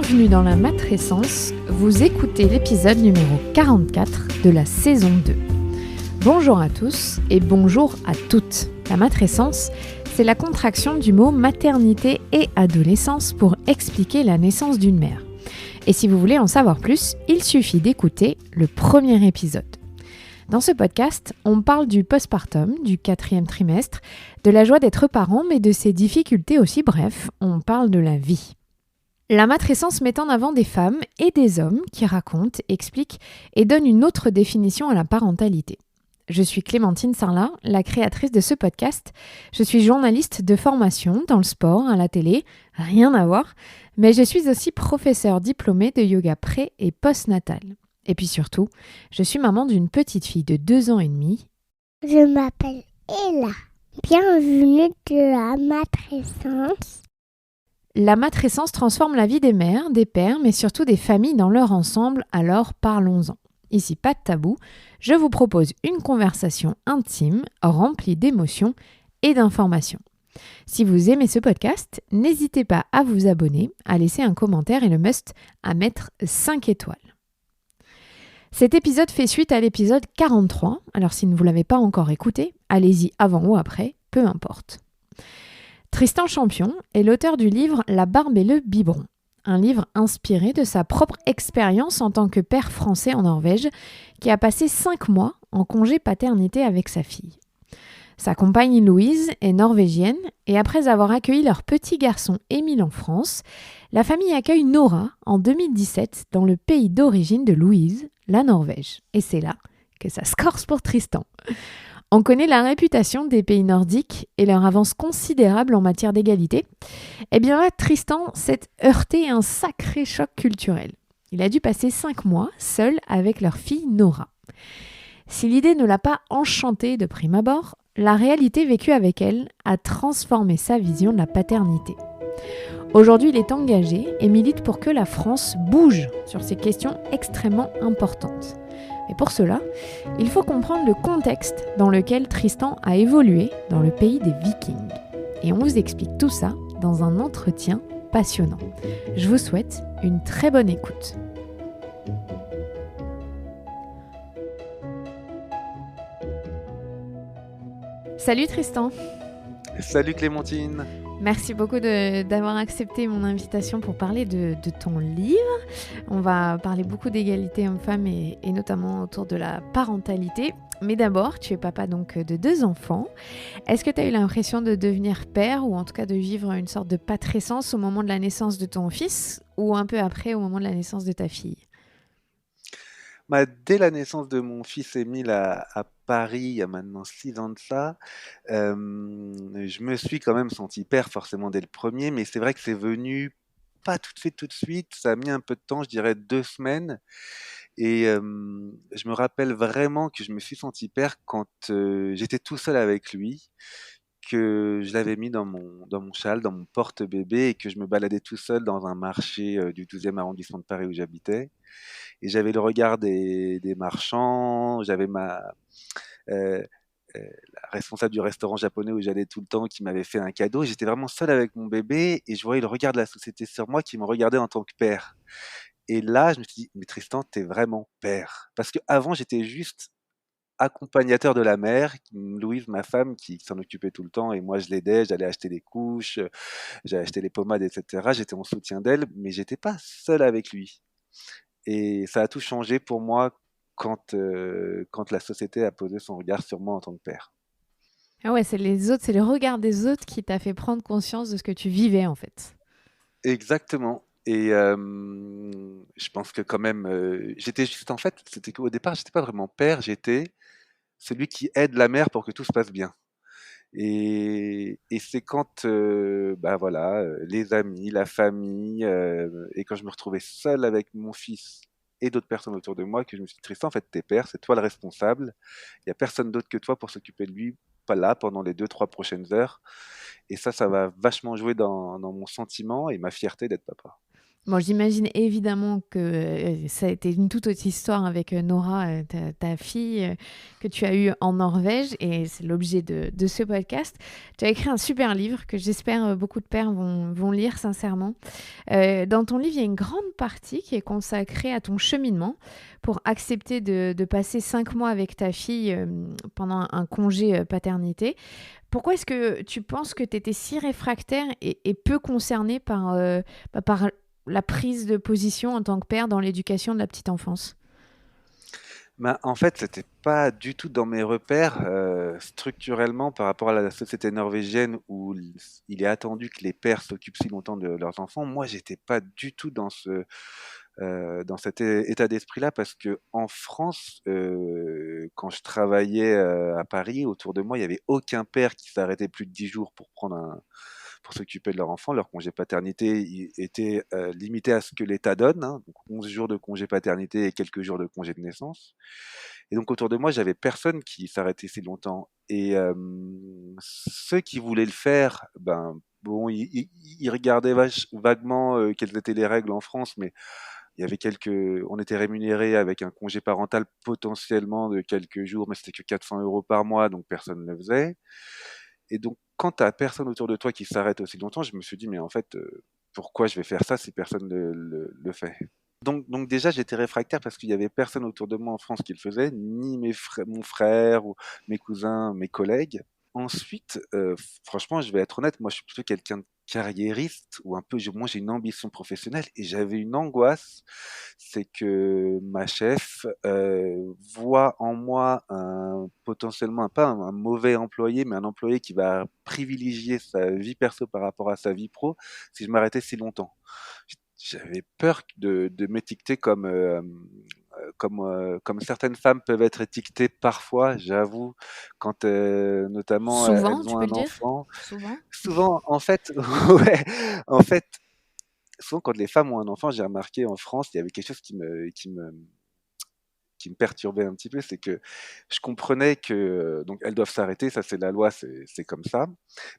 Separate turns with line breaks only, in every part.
Bienvenue dans la matrescence, vous écoutez l'épisode numéro 44 de la saison 2. Bonjour à tous et bonjour à toutes. La matrescence, c'est la contraction du mot maternité et adolescence pour expliquer la naissance d'une mère. Et si vous voulez en savoir plus, il suffit d'écouter le premier épisode. Dans ce podcast, on parle du postpartum, du 4e trimestre, de la joie d'être parent, mais de ses difficultés aussi, bref, on parle de la vie. La matrescence met en avant des femmes et des hommes qui racontent, expliquent et donnent une autre définition à la parentalité. Je suis Clémentine Sarlat, la créatrice de ce podcast. Je suis journaliste de formation dans le sport, à la télé, rien à voir, mais je suis aussi professeure diplômée de yoga pré- et postnatal. Et puis surtout, je suis maman d'une petite fille de 2 ans et demi.
Je m'appelle Ella. Bienvenue de la matrescence.
La matrescence transforme la vie des mères, des pères, mais surtout des familles dans leur ensemble, alors parlons-en. Ici, pas de tabou, je vous propose une conversation intime, remplie d'émotions et d'informations. Si vous aimez ce podcast, n'hésitez pas à vous abonner, à laisser un commentaire et le must à mettre 5 étoiles. Cet épisode fait suite à l'épisode 43, alors si vous ne l'avez pas encore écouté, allez-y avant ou après, peu importe. Tristan Champion est l'auteur du livre La barbe et le biberon, un livre inspiré de sa propre expérience en tant que père français en Norvège, qui a passé 5 mois en congé paternité avec sa fille. Sa compagne Louise est norvégienne et après avoir accueilli leur petit garçon Émile en France, la famille accueille Nora en 2017 dans le pays d'origine de Louise, la Norvège. Et c'est là que ça se corse pour Tristan. On connaît la réputation des pays nordiques et leur avance considérable en matière d'égalité. Eh bien là, Tristan s'est heurté à un sacré choc culturel. Il a dû passer 5 mois seul avec leur fille Nora. Si l'idée ne l'a pas enchanté de prime abord, la réalité vécue avec elle a transformé sa vision de la paternité. Aujourd'hui, il est engagé et milite pour que la France bouge sur ces questions extrêmement importantes. Et pour cela, il faut comprendre le contexte dans lequel Tristan a évolué dans le pays des Vikings. Et on vous explique tout ça dans un entretien passionnant. Je vous souhaite une très bonne écoute. Salut Tristan.
Salut Clémentine.
Merci beaucoup d'avoir accepté mon invitation pour parler de ton livre. On va parler beaucoup d'égalité homme-femme et notamment autour de la parentalité. Mais d'abord, tu es papa donc de 2 enfants. Est-ce que tu as eu l'impression de devenir père ou en tout cas de vivre une sorte de patrescence au moment de la naissance de ton fils ou un peu après au moment de la naissance de ta fille ?
Dès la naissance de mon fils Émile à Paris, il y a maintenant 6 ans de ça, je me suis quand même senti père forcément dès le premier, mais c'est vrai que c'est venu pas tout de suite, ça a mis un peu de temps, je dirais 2 semaines. Et je me rappelle vraiment que je me suis senti père quand j'étais tout seul avec lui, que je l'avais mis dans mon châle, dans mon porte-bébé, et que je me baladais tout seul dans un marché du 12e arrondissement de Paris où j'habitais. Et j'avais le regard des marchands, j'avais euh, la responsable du restaurant japonais où j'allais tout le temps qui m'avait fait un cadeau. J'étais vraiment seul avec mon bébé et je voyais le regard de la société sur moi qui me regardait en tant que père. Et là, je me suis dit, mais Tristan, t'es vraiment père. Parce qu'avant, j'étais juste accompagnateur de la mère, Louise, ma femme, qui s'en occupait tout le temps, et moi je l'aidais, j'allais acheter des couches, j'allais acheter les pommades, etc. J'étais en soutien d'elle, mais j'étais pas seul avec lui. Et ça a tout changé pour moi quand la société a posé son regard sur moi en tant que père.
Ah ouais, c'est le regard des autres qui t'a fait prendre conscience de ce que tu vivais en fait.
Exactement. Et je pense que quand même, j'étais juste en fait, c'était qu'au départ, j'étais pas vraiment père, j'étais celui qui aide la mère pour que tout se passe bien. Et c'est quand, voilà, les amis, la famille, et quand je me retrouvais seul avec mon fils et d'autres personnes autour de moi, que je me suis dit, Tristan, en fait, t'es père, c'est toi le responsable. Il y a personne d'autre que toi pour s'occuper de lui, pas là, pendant les 2, 3 prochaines heures. Et ça va vachement jouer dans mon sentiment et ma fierté d'être papa.
Bon, j'imagine évidemment que ça a été une toute autre histoire avec Nora, ta fille, que tu as eue en Norvège, et c'est l'objet de ce podcast. Tu as écrit un super livre que j'espère beaucoup de pères vont lire sincèrement. Dans ton livre, il y a une grande partie qui est consacrée à ton cheminement pour accepter de passer 5 mois avec ta fille pendant un congé paternité. Pourquoi est-ce que tu penses que tu étais si réfractaire et peu concerné par la prise de position en tant que père dans l'éducation de la petite enfance?
Ben, en fait, c'était pas du tout dans mes repères, structurellement par rapport à la société norvégienne où il est attendu que les pères s'occupent si longtemps de leurs enfants. Moi, j'étais pas du tout dans cet état d'esprit-là parce que en France, quand je travaillais à Paris, autour de moi, il y avait aucun père qui s'arrêtait plus de 10 jours pour s'occuper de leur enfant. Leur congé paternité était limité à ce que l'État donne, hein, donc 11 jours de congé paternité et quelques jours de congé de naissance. Et donc autour de moi, j'avais personne qui s'arrêtait si longtemps. Et ceux qui voulaient le faire, ben bon, ils regardaient vaguement quelles étaient les règles en France, mais il y avait on était rémunéré avec un congé parental potentiellement de quelques jours, mais c'était que 400 euros par mois, donc personne ne le faisait. Et donc, quand tu as personne autour de toi qui s'arrête aussi longtemps, je me suis dit, mais en fait, pourquoi je vais faire ça si personne ne le fait? Donc déjà, j'étais réfractaire parce qu'il y avait personne autour de moi en France qui le faisait, ni mon frère ou mes cousins, mes collègues. Ensuite, franchement, je vais être honnête, moi, je suis plutôt quelqu'un de carriériste ou un peu, moi, j'ai une ambition professionnelle et j'avais une angoisse, c'est que ma chef voit en moi potentiellement pas un mauvais employé, mais un employé qui va privilégier sa vie perso par rapport à sa vie pro si je m'arrêtais si longtemps. J'avais peur de m'étiqueter comme certaines femmes peuvent être étiquetées parfois, j'avoue, quand notamment
Souvent,
elles
tu
ont
peux
un
le dire?
enfant.
Souvent?
Souvent, en fait, ouais, en fait, souvent quand les femmes ont un enfant, j'ai remarqué en France, il y avait quelque chose qui me perturbait un petit peu, c'est que je comprenais que donc elles doivent s'arrêter, ça c'est la loi, c'est comme ça.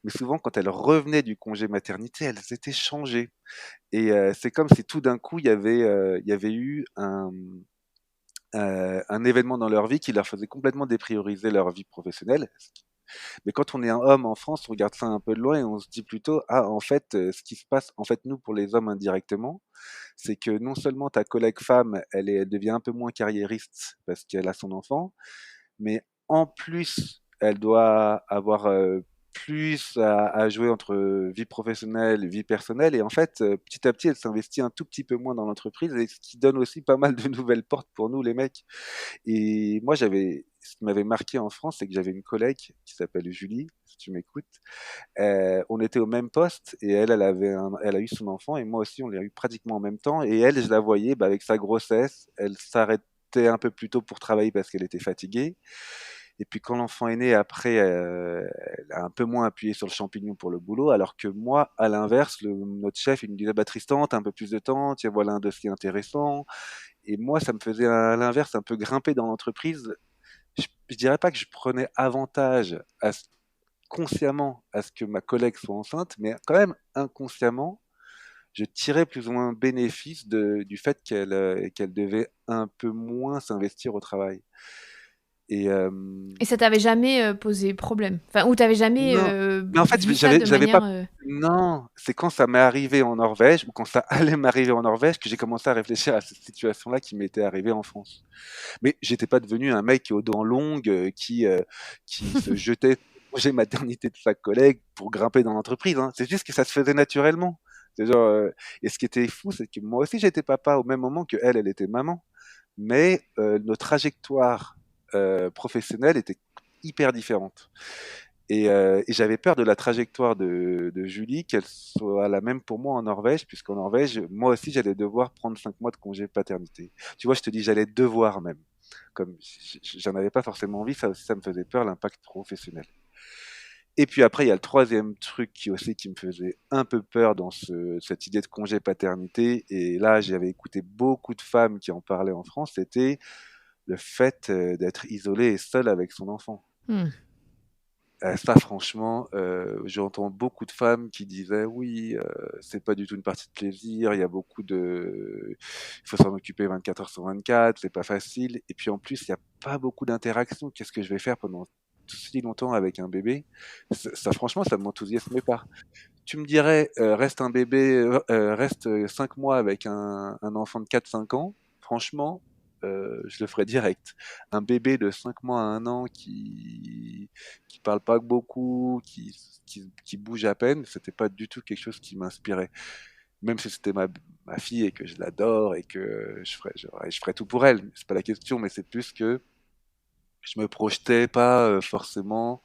Mais souvent, quand elles revenaient du congé maternité, elles étaient changées. Et c'est comme si tout d'un coup, il y avait eu un événement dans leur vie qui leur faisait complètement déprioriser leur vie professionnelle. Mais quand on est un homme en France, on regarde ça un peu de loin et on se dit plutôt, ah, en fait, ce qui se passe, en fait, nous, pour les hommes indirectement, c'est que non seulement ta collègue femme, elle devient un peu moins carriériste parce qu'elle a son enfant, mais en plus, elle doit avoir plus à jouer entre vie professionnelle et vie personnelle. Et en fait, petit à petit, elle s'investit un tout petit peu moins dans l'entreprise, et ce qui donne aussi pas mal de nouvelles portes pour nous, les mecs. Et moi, ce qui m'avait marqué en France, c'est que j'avais une collègue qui s'appelle Julie, si tu m'écoutes. On était au même poste et elle a eu son enfant et moi aussi, on l'a eu pratiquement en même temps. Et elle, je la voyais, bah, avec sa grossesse, elle s'arrêtait un peu plus tôt pour travailler parce qu'elle était fatiguée. Et puis quand l'enfant est né, après, elle a un peu moins appuyé sur le champignon pour le boulot, alors que moi, à l'inverse, notre chef, il me disait, bah, Tristan, t'as un peu plus de temps, tiens, voilà un dossier intéressant. Et moi, ça me faisait à l'inverse un peu grimper dans l'entreprise. Je dirais pas que je prenais avantage consciemment à ce que ma collègue soit enceinte, mais quand même inconsciemment, je tirais plus ou moins bénéfice du fait qu'elle devait un peu moins s'investir au travail. Et
Et ça t'avait jamais posé problème? Enfin, ou t'avais jamais
non, mais en fait,
vu ça de
j'avais pas.
manière...
Non, c'est quand ça m'est arrivé en Norvège ou quand ça allait m'arriver en Norvège que j'ai commencé à réfléchir à cette situation-là qui m'était arrivée en France. Mais j'étais pas devenu un mec aux dents longues qui se jetait sur le congé maternité de sa collègue pour grimper dans l'entreprise, hein. C'est juste que ça se faisait naturellement. C'est genre, et ce qui était fou, c'est que moi aussi j'étais papa au même moment que elle était maman. Mais nos trajectoires professionnelles étaient hyper différentes. Et j'avais peur de la trajectoire de Julie, qu'elle soit la même pour moi en Norvège, puisqu'en Norvège, moi aussi, j'allais devoir prendre 5 mois de congé paternité. Tu vois, je te dis, j'allais devoir même. Comme j'en avais pas forcément envie, ça aussi, ça me faisait peur, l'impact professionnel. Et puis après, il y a le troisième truc qui me faisait un peu peur dans cette idée de congé paternité. Et là, j'avais écouté beaucoup de femmes qui en parlaient en France, c'était le fait d'être isolé et seul avec son enfant.
Hmm.
Ça franchement, j'entends beaucoup de femmes qui disaient: «Oui, c'est pas du tout une partie de plaisir, il y a beaucoup de il faut s'en occuper 24 heures sur 24, c'est pas facile et puis en plus, il y a pas beaucoup d'interaction. Qu'est-ce que je vais faire pendant si longtemps avec un bébé?» Ça franchement, ça m'enthousiasmait pas. Tu me dirais, reste un bébé, reste 5 mois avec un enfant de 4 5 ans, franchement, je le ferais direct. Un bébé de 5 mois à 1 an qui parle pas beaucoup, qui bouge à peine, c'était pas du tout quelque chose qui m'inspirait. Même si c'était ma fille et que je l'adore et que je ferais tout pour elle, c'est pas la question, mais c'est plus que je me projetais pas forcément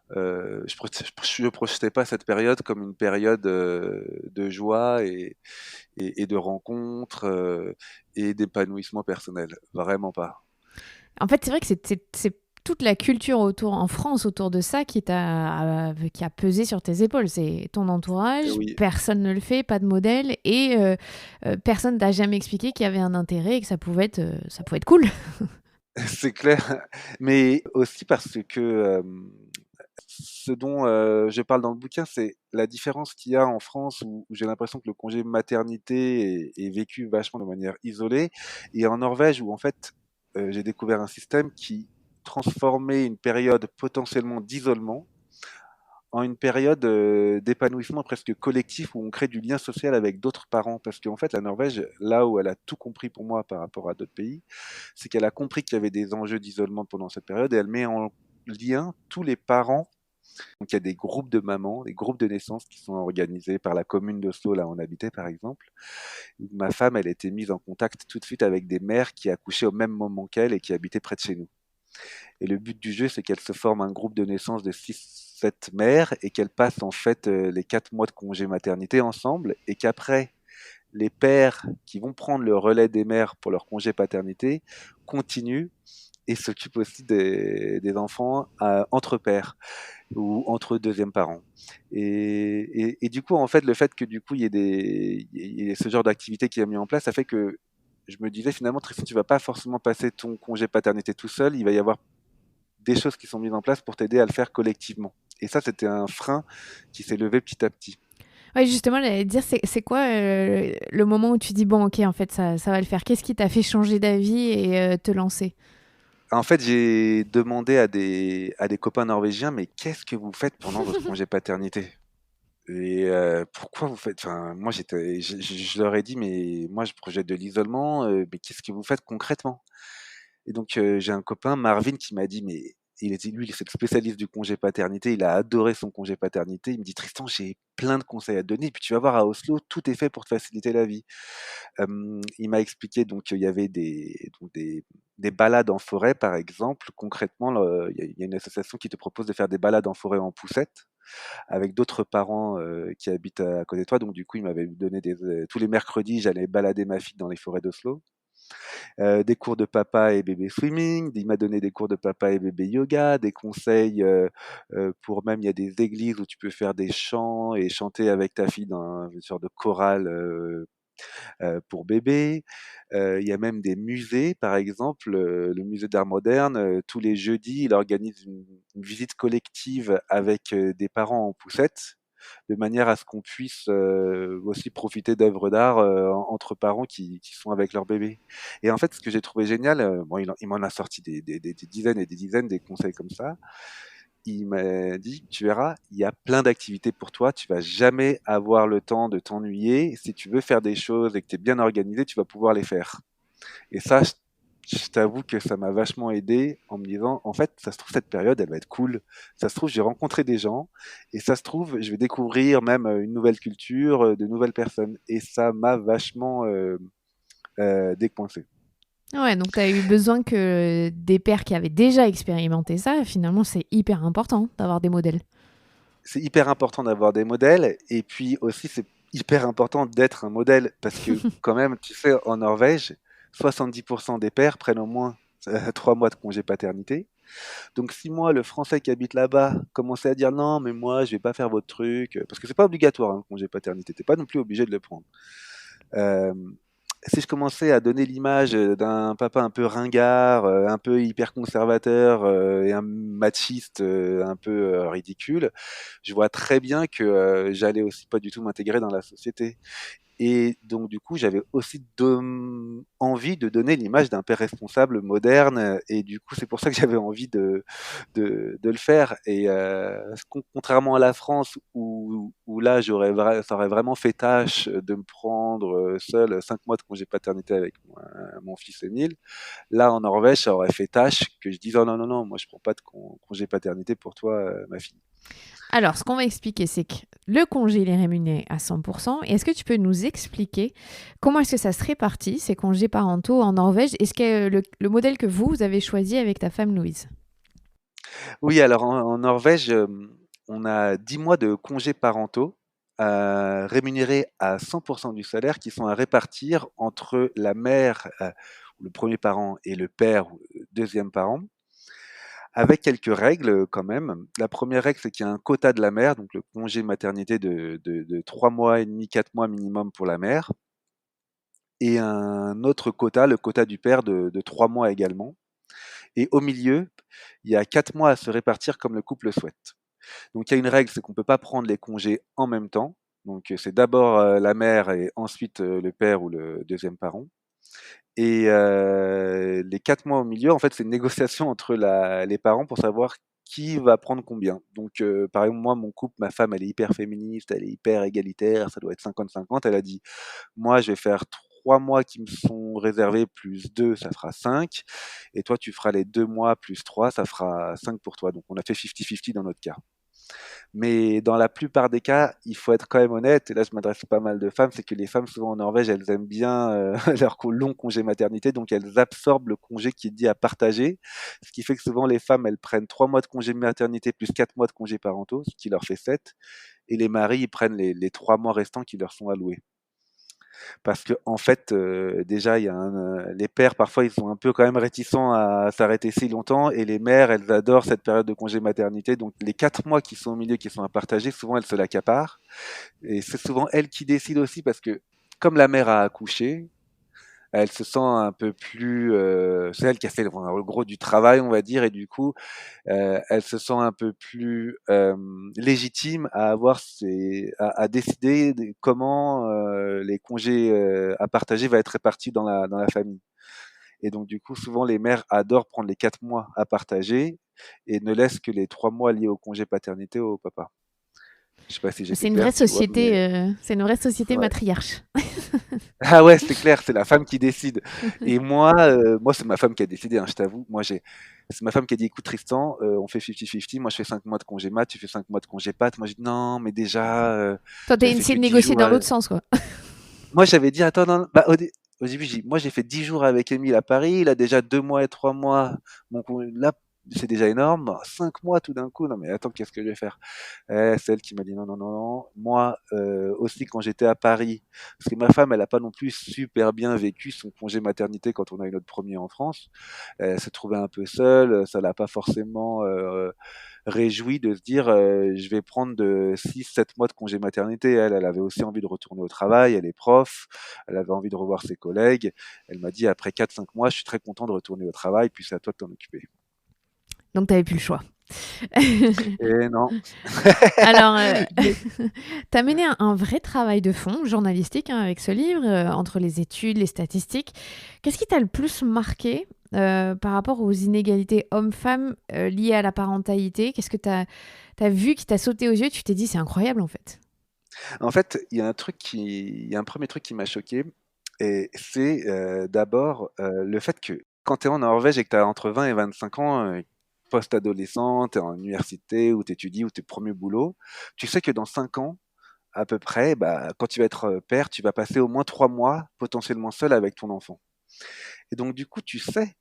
je projetais pas cette période comme une période de joie et de rencontres et d'épanouissement personnel. Vraiment pas.
En fait, c'est vrai que c'est toute la culture autour, en France autour de ça qui a pesé sur tes épaules. C'est ton entourage,
Oui,
personne ne le fait, pas de modèle, et personne t'a jamais expliqué qu'il y avait un intérêt et que ça pouvait être cool.
c'est clair. Mais aussi parce que ce dont je parle dans le bouquin, c'est la différence qu'il y a en France où j'ai l'impression que le congé maternité est vécu vachement de manière isolée, et en Norvège où en fait j'ai découvert un système qui transformait une période potentiellement d'isolement en une période d'épanouissement presque collectif où on crée du lien social avec d'autres parents. Parce qu'en fait, la Norvège, là où elle a tout compris pour moi par rapport à d'autres pays, c'est qu'elle a compris qu'il y avait des enjeux d'isolement pendant cette période et elle met en lien tous les parents. Donc il y a des groupes de mamans, des groupes de naissance qui sont organisés par la commune d'Oslo, là où on habitait par exemple. Ma femme, elle était mise en contact tout de suite avec des mères qui accouchaient au même moment qu'elle et qui habitaient près de chez nous. Et le but du jeu, c'est qu'elle se forme un groupe de naissance de 6 7 mères et qu'elles passent en fait les 4 mois de congé maternité ensemble et qu'après, les pères qui vont prendre le relais des mères pour leur congé paternité continuent et s'occupent aussi des enfants entre pères ou entre deuxièmes parents. Et du coup, en fait, le fait que du coup, il y ait ce genre d'activité qui est mis en place, ça fait que je me disais finalement, Tristan, tu vas pas forcément passer ton congé paternité tout seul, il va y avoir des choses qui sont mises en place pour t'aider à le faire collectivement. Et ça, c'était un frein qui s'est levé petit à petit.
Ouais, justement, j'allais te dire, c'est quoi le moment où tu dis, bon, ok, en fait, ça va le faire. Qu'est-ce qui t'a fait changer d'avis et te lancer?
En fait, j'ai demandé à des copains norvégiens, mais qu'est-ce que vous faites pendant votre congé paternité? Et pourquoi vous faites, enfin, moi, je leur ai dit, mais moi, je projette de l'isolement, mais qu'est-ce que vous faites concrètement? Et donc, j'ai un copain, Marvin, qui m'a dit, mais lui, c'est le spécialiste du congé paternité, il a adoré son congé paternité. Il me dit, Tristan, j'ai plein de conseils à te donner. Et puis, tu vas voir, à Oslo, tout est fait pour te faciliter la vie. Il m'a expliqué donc qu'il y avait des balades en forêt, par exemple. Concrètement, il y a une association qui te propose de faire des balades en forêt en poussette avec d'autres parents qui habitent à côté de toi. Donc, du coup, il m'avait donné tous les mercredis, j'allais balader ma fille dans les forêts d'Oslo. Des cours de papa et bébé swimming. Il m'a donné des cours de papa et bébé yoga, des conseils pour même, il y a des églises où tu peux faire des chants et chanter avec ta fille dans une sorte de chorale pour bébé. Il y a même des musées, par exemple, le musée d'art moderne, tous les jeudis, il organise une visite collective avec des parents en poussette, de manière à ce qu'on puisse aussi profiter d'œuvres d'art entre parents qui sont avec leur bébé. Et en fait, ce que j'ai trouvé génial, bon, il m'en a sorti des dizaines et des dizaines des conseils comme ça. Il m'a dit, tu verras, il y a plein d'activités pour toi, tu vas jamais avoir le temps de t'ennuyer. Si tu veux faire des choses et que tu es bien organisé, tu vas pouvoir les faire. Et ça, je t'avoue que ça m'a vachement aidé en me disant, en fait, ça se trouve, cette période, elle va être cool. Ça se trouve, j'ai rencontré des gens et ça se trouve, je vais découvrir même une nouvelle culture, de nouvelles personnes. Et ça m'a vachement décoincé.
Ouais, donc tu as eu besoin que des pères qui avaient déjà expérimenté ça, finalement, c'est hyper important d'avoir des modèles.
C'est hyper important d'avoir des modèles et puis aussi, c'est hyper important d'être un modèle parce que quand même, tu sais, en Norvège, 70% des pères prennent au moins 3 mois de congé paternité. Donc si moi, le Français qui habite là-bas, commençait à dire non, mais moi, je vais pas faire votre truc, parce que c'est pas obligatoire, hein, le congé paternité, t'es pas non plus obligé de le prendre. Euh, si je commençais à donner l'image d'un papa un peu ringard, un peu hyper conservateur et un machiste un peu ridicule, je vois très bien que j'allais aussi pas du tout m'intégrer dans la société. Et donc, du coup, j'avais aussi envie de donner l'image d'un père responsable, moderne. Et du coup, c'est pour ça que j'avais envie de le faire. Et contrairement à la France, où là, ça aurait vraiment fait tâche de me prendre seul 5 mois de congé paternité avec mon fils Émile, là, en Norvège, ça aurait fait tâche que je dise, oh non, non, non, moi, je prends pas de congé paternité pour toi, ma fille.
Alors, ce qu'on va expliquer, c'est que le congé, il est rémunéré à 100%. Et est-ce que tu peux nous expliquer comment est-ce que ça se répartit, ces congés parentaux en Norvège? Est-ce que le modèle que vous avez choisi avec ta femme Louise?
Oui, alors en Norvège, on a 10 mois de congés parentaux rémunérés à 100% du salaire qui sont à répartir entre la mère, ou le premier parent, et le père, ou le deuxième parent, avec quelques règles quand même. La première règle, c'est qu'il y a un quota de la mère, donc le congé maternité de 3 mois et demi, 4 mois minimum pour la mère, et un autre quota, le quota du père de 3 mois également. Et au milieu, il y a 4 mois à se répartir comme le couple le souhaite. Donc il y a une règle, c'est qu'on ne peut pas prendre les congés en même temps. Donc c'est d'abord la mère et ensuite le père ou le deuxième parent. Et les 4 mois au milieu, en fait, c'est une négociation entre les parents pour savoir qui va prendre combien. Donc par exemple, moi, mon couple, ma femme, elle est hyper féministe, elle est hyper égalitaire, ça doit être 50-50. Elle a dit, moi, je vais faire 3 mois qui me sont réservés plus 2, ça fera 5. Et toi, tu feras les 2 mois plus 3, ça fera 5 pour toi. Donc on a fait 50-50 dans notre cas. Mais dans la plupart des cas, il faut être quand même honnête, et là je m'adresse à pas mal de femmes, c'est que les femmes souvent en Norvège, elles aiment bien leur long congé maternité, donc elles absorbent le congé qui est dit à partager, ce qui fait que souvent les femmes, elles prennent 3 mois de congé maternité plus 4 mois de congé parentaux, ce qui leur fait 7, et les maris, ils prennent les 3 mois restants qui leur sont alloués. Parce que en fait, déjà, les pères parfois ils sont un peu quand même réticents à s'arrêter si longtemps, et les mères elles adorent cette période de congé maternité. Donc les 4 mois qui sont au milieu, qui sont à partager, souvent elles se l'accaparent. Et c'est souvent elles qui décident aussi parce que comme la mère a accouché, elle se sent un peu plus, c'est elle qui a fait le gros du travail, on va dire, et du coup, elle se sent un peu plus légitime à à décider comment les congés à partager va être répartis dans la famille. Et donc, du coup, souvent, les mères adorent prendre les 4 mois à partager et ne laissent que les 3 mois liés au congé paternité au papa. Je sais pas si j'étais
C'est une vraie
clair, tu vois, mais
société, c'est une vraie société
ouais.
matriarche.
Ah ouais, c'est clair, c'est la femme qui décide. Et moi, c'est ma femme qui a décidé, hein, je t'avoue. C'est ma femme qui a dit, écoute Tristan, on fait 50-50, moi je fais 5 mois de congé mat, tu fais 5 mois de congé pat. Moi je dis, non, mais déjà,
Toi, t'as
j'avais fait
essayé
que
de
10
négocier
jours.
dans l'autre sens, quoi.
Moi j'avais dit, attends, non, non. Bah, au début, moi j'ai fait 10 jours avec Émile à Paris, il a déjà 2 mois et 3 mois. Là, c'est déjà énorme. 5 mois tout d'un coup, non mais attends, qu'est-ce que je vais faire? C'est elle qui m'a dit non, non, non, non. Moi aussi, quand j'étais à Paris, parce que ma femme, elle n'a pas non plus super bien vécu son congé maternité quand on a eu notre premier en France. Elle se trouvait un peu seule, ça l'a pas forcément réjoui de se dire je vais prendre de 6-7 mois de congé maternité. Elle avait aussi envie de retourner au travail, elle est prof, elle avait envie de revoir ses collègues. Elle m'a dit après 4-5 mois, je suis très content de retourner au travail, puis c'est à toi de t'en occuper.
Donc, t'avais plus le choix.
Et non.
Alors, tu as mené un vrai travail de fond journalistique hein, avec ce livre, entre les études, les statistiques. Qu'est-ce qui t'a le plus marqué par rapport aux inégalités hommes-femmes liées à la parentalité? Qu'est-ce que tu as vu qui t'a sauté aux yeux? Tu t'es dit, c'est incroyable en fait.
En fait, il y a un premier truc qui m'a choqué, et c'est d'abord le fait que quand tu es en Norvège et que tu as entre 20 et 25 ans, post-adolescent, tu es en université ou tu étudies ou tes premiers boulots, tu sais que dans 5 ans, à peu près, bah, quand tu vas être père, tu vas passer au moins 3 mois potentiellement seul avec ton enfant. Et donc, du coup, tu sais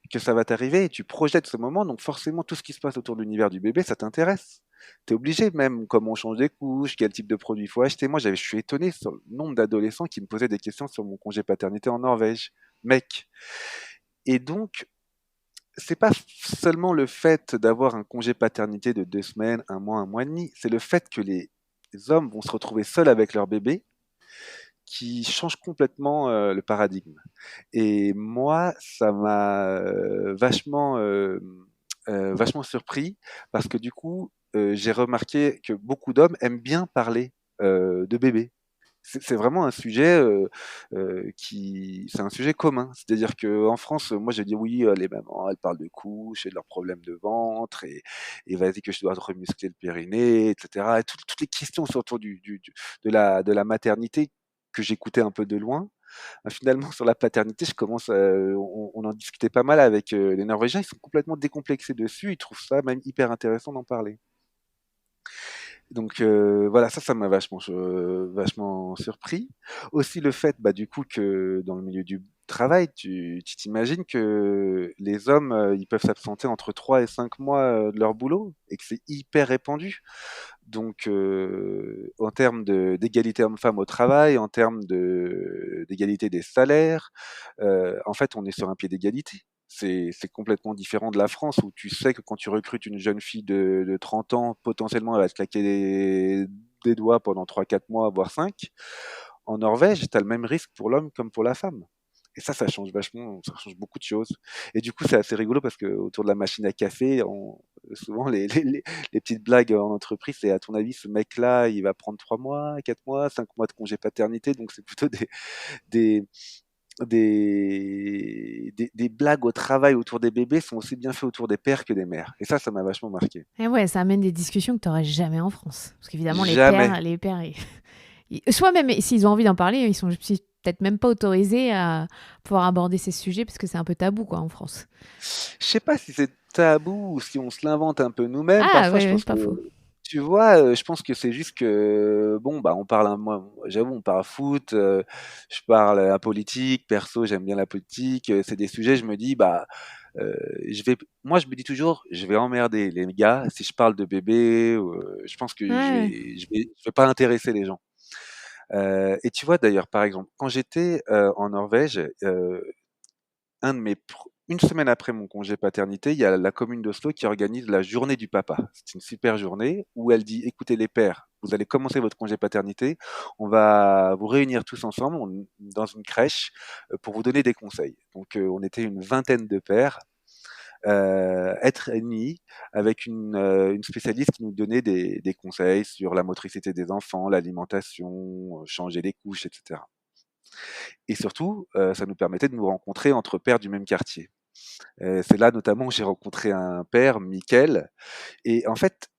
que ça va t'arriver et tu projettes ce moment. Donc forcément, tout ce qui se passe autour de l'univers du bébé, ça t'intéresse. T'es obligé même, comment on change des couches, quel type de produit il faut acheter. Moi, je suis étonné sur le nombre d'adolescents qui me posaient des questions sur mon congé paternité en Norvège. Mec. Et donc, c'est pas seulement le fait d'avoir un congé paternité de 2 semaines, un mois et demi, c'est le fait que les hommes vont se retrouver seuls avec leur bébé qui change complètement le paradigme. Et moi, ça m'a vachement surpris parce que du coup, j'ai remarqué que beaucoup d'hommes aiment bien parler de bébés. C'est vraiment un sujet c'est un sujet commun. C'est-à-dire qu'en France, moi j'ai dit oui, les mamans, elles parlent de couches et de leurs problèmes de ventre et vas-y que je dois remuscler le périnée, etc. Et toutes les questions autour de la maternité que j'écoutais un peu de loin. Finalement, sur la paternité, on en discutait pas mal avec les Norvégiens. Ils sont complètement décomplexés dessus. Ils trouvent ça même hyper intéressant d'en parler. Donc voilà, ça m'a vachement surpris. Aussi le fait, bah, du coup, que dans le milieu du travail, tu t'imagines que les hommes, ils peuvent s'absenter entre 3 et 5 mois de leur boulot et que c'est hyper répandu. Donc, en termes d'égalité homme-femme au travail, en termes d'égalité des salaires, en fait, on est sur un pied d'égalité. C'est complètement différent de la France où tu sais que quand tu recrutes une jeune fille de 30 ans, potentiellement elle va se claquer des doigts pendant 3, 4 mois, voire 5. En Norvège, tu as le même risque pour l'homme comme pour la femme. Et ça change vachement, ça change beaucoup de choses. Et du coup, c'est assez rigolo parce que autour de la machine à café, souvent les petites blagues en entreprise, c'est à ton avis, ce mec-là, il va prendre 3 mois, 4 mois, 5 mois de congé paternité. Donc c'est plutôt des, des blagues au travail autour des bébés sont aussi bien faites autour des pères que des mères. Et ça m'a vachement marqué.
Et ouais, ça amène des discussions que tu n'aurais jamais en France. Parce qu'évidemment,
Jamais.
soit même s'ils ont envie d'en parler, ils sont peut-être même pas autorisés à pouvoir aborder ces sujets parce que c'est un peu tabou quoi en France.
Je sais pas si c'est tabou ou si on se l'invente un peu nous-mêmes.
Ah
Parfois,
ouais,
je
ouais,
pense que,
pas faux.
tu vois, je pense que c'est juste que, bon, bah, moi, j'avoue, on parle foot, je parle politique, perso, j'aime bien la politique, c'est des sujets, je me dis, bah, euh, moi, je me dis toujours, je vais emmerder les gars si je parle de bébé, je pense que
Ouais.
je vais pas intéresser les gens. Et tu vois, d'ailleurs, par exemple, quand j'étais en Norvège, une semaine après mon congé paternité, il y a la commune d'Oslo qui organise la journée du papa. C'est une super journée où elle dit, écoutez les pères, vous allez commencer votre congé paternité, on va vous réunir tous ensemble dans une crèche pour vous donner des conseils. Donc on était une vingtaine de pères, être réunis avec une spécialiste qui nous donnait des conseils sur la motricité des enfants, l'alimentation, changer les couches, etc. Et surtout, ça nous permettait de nous rencontrer entre pères du même quartier. C'est là notamment où j'ai rencontré un père, Michael. Et en fait,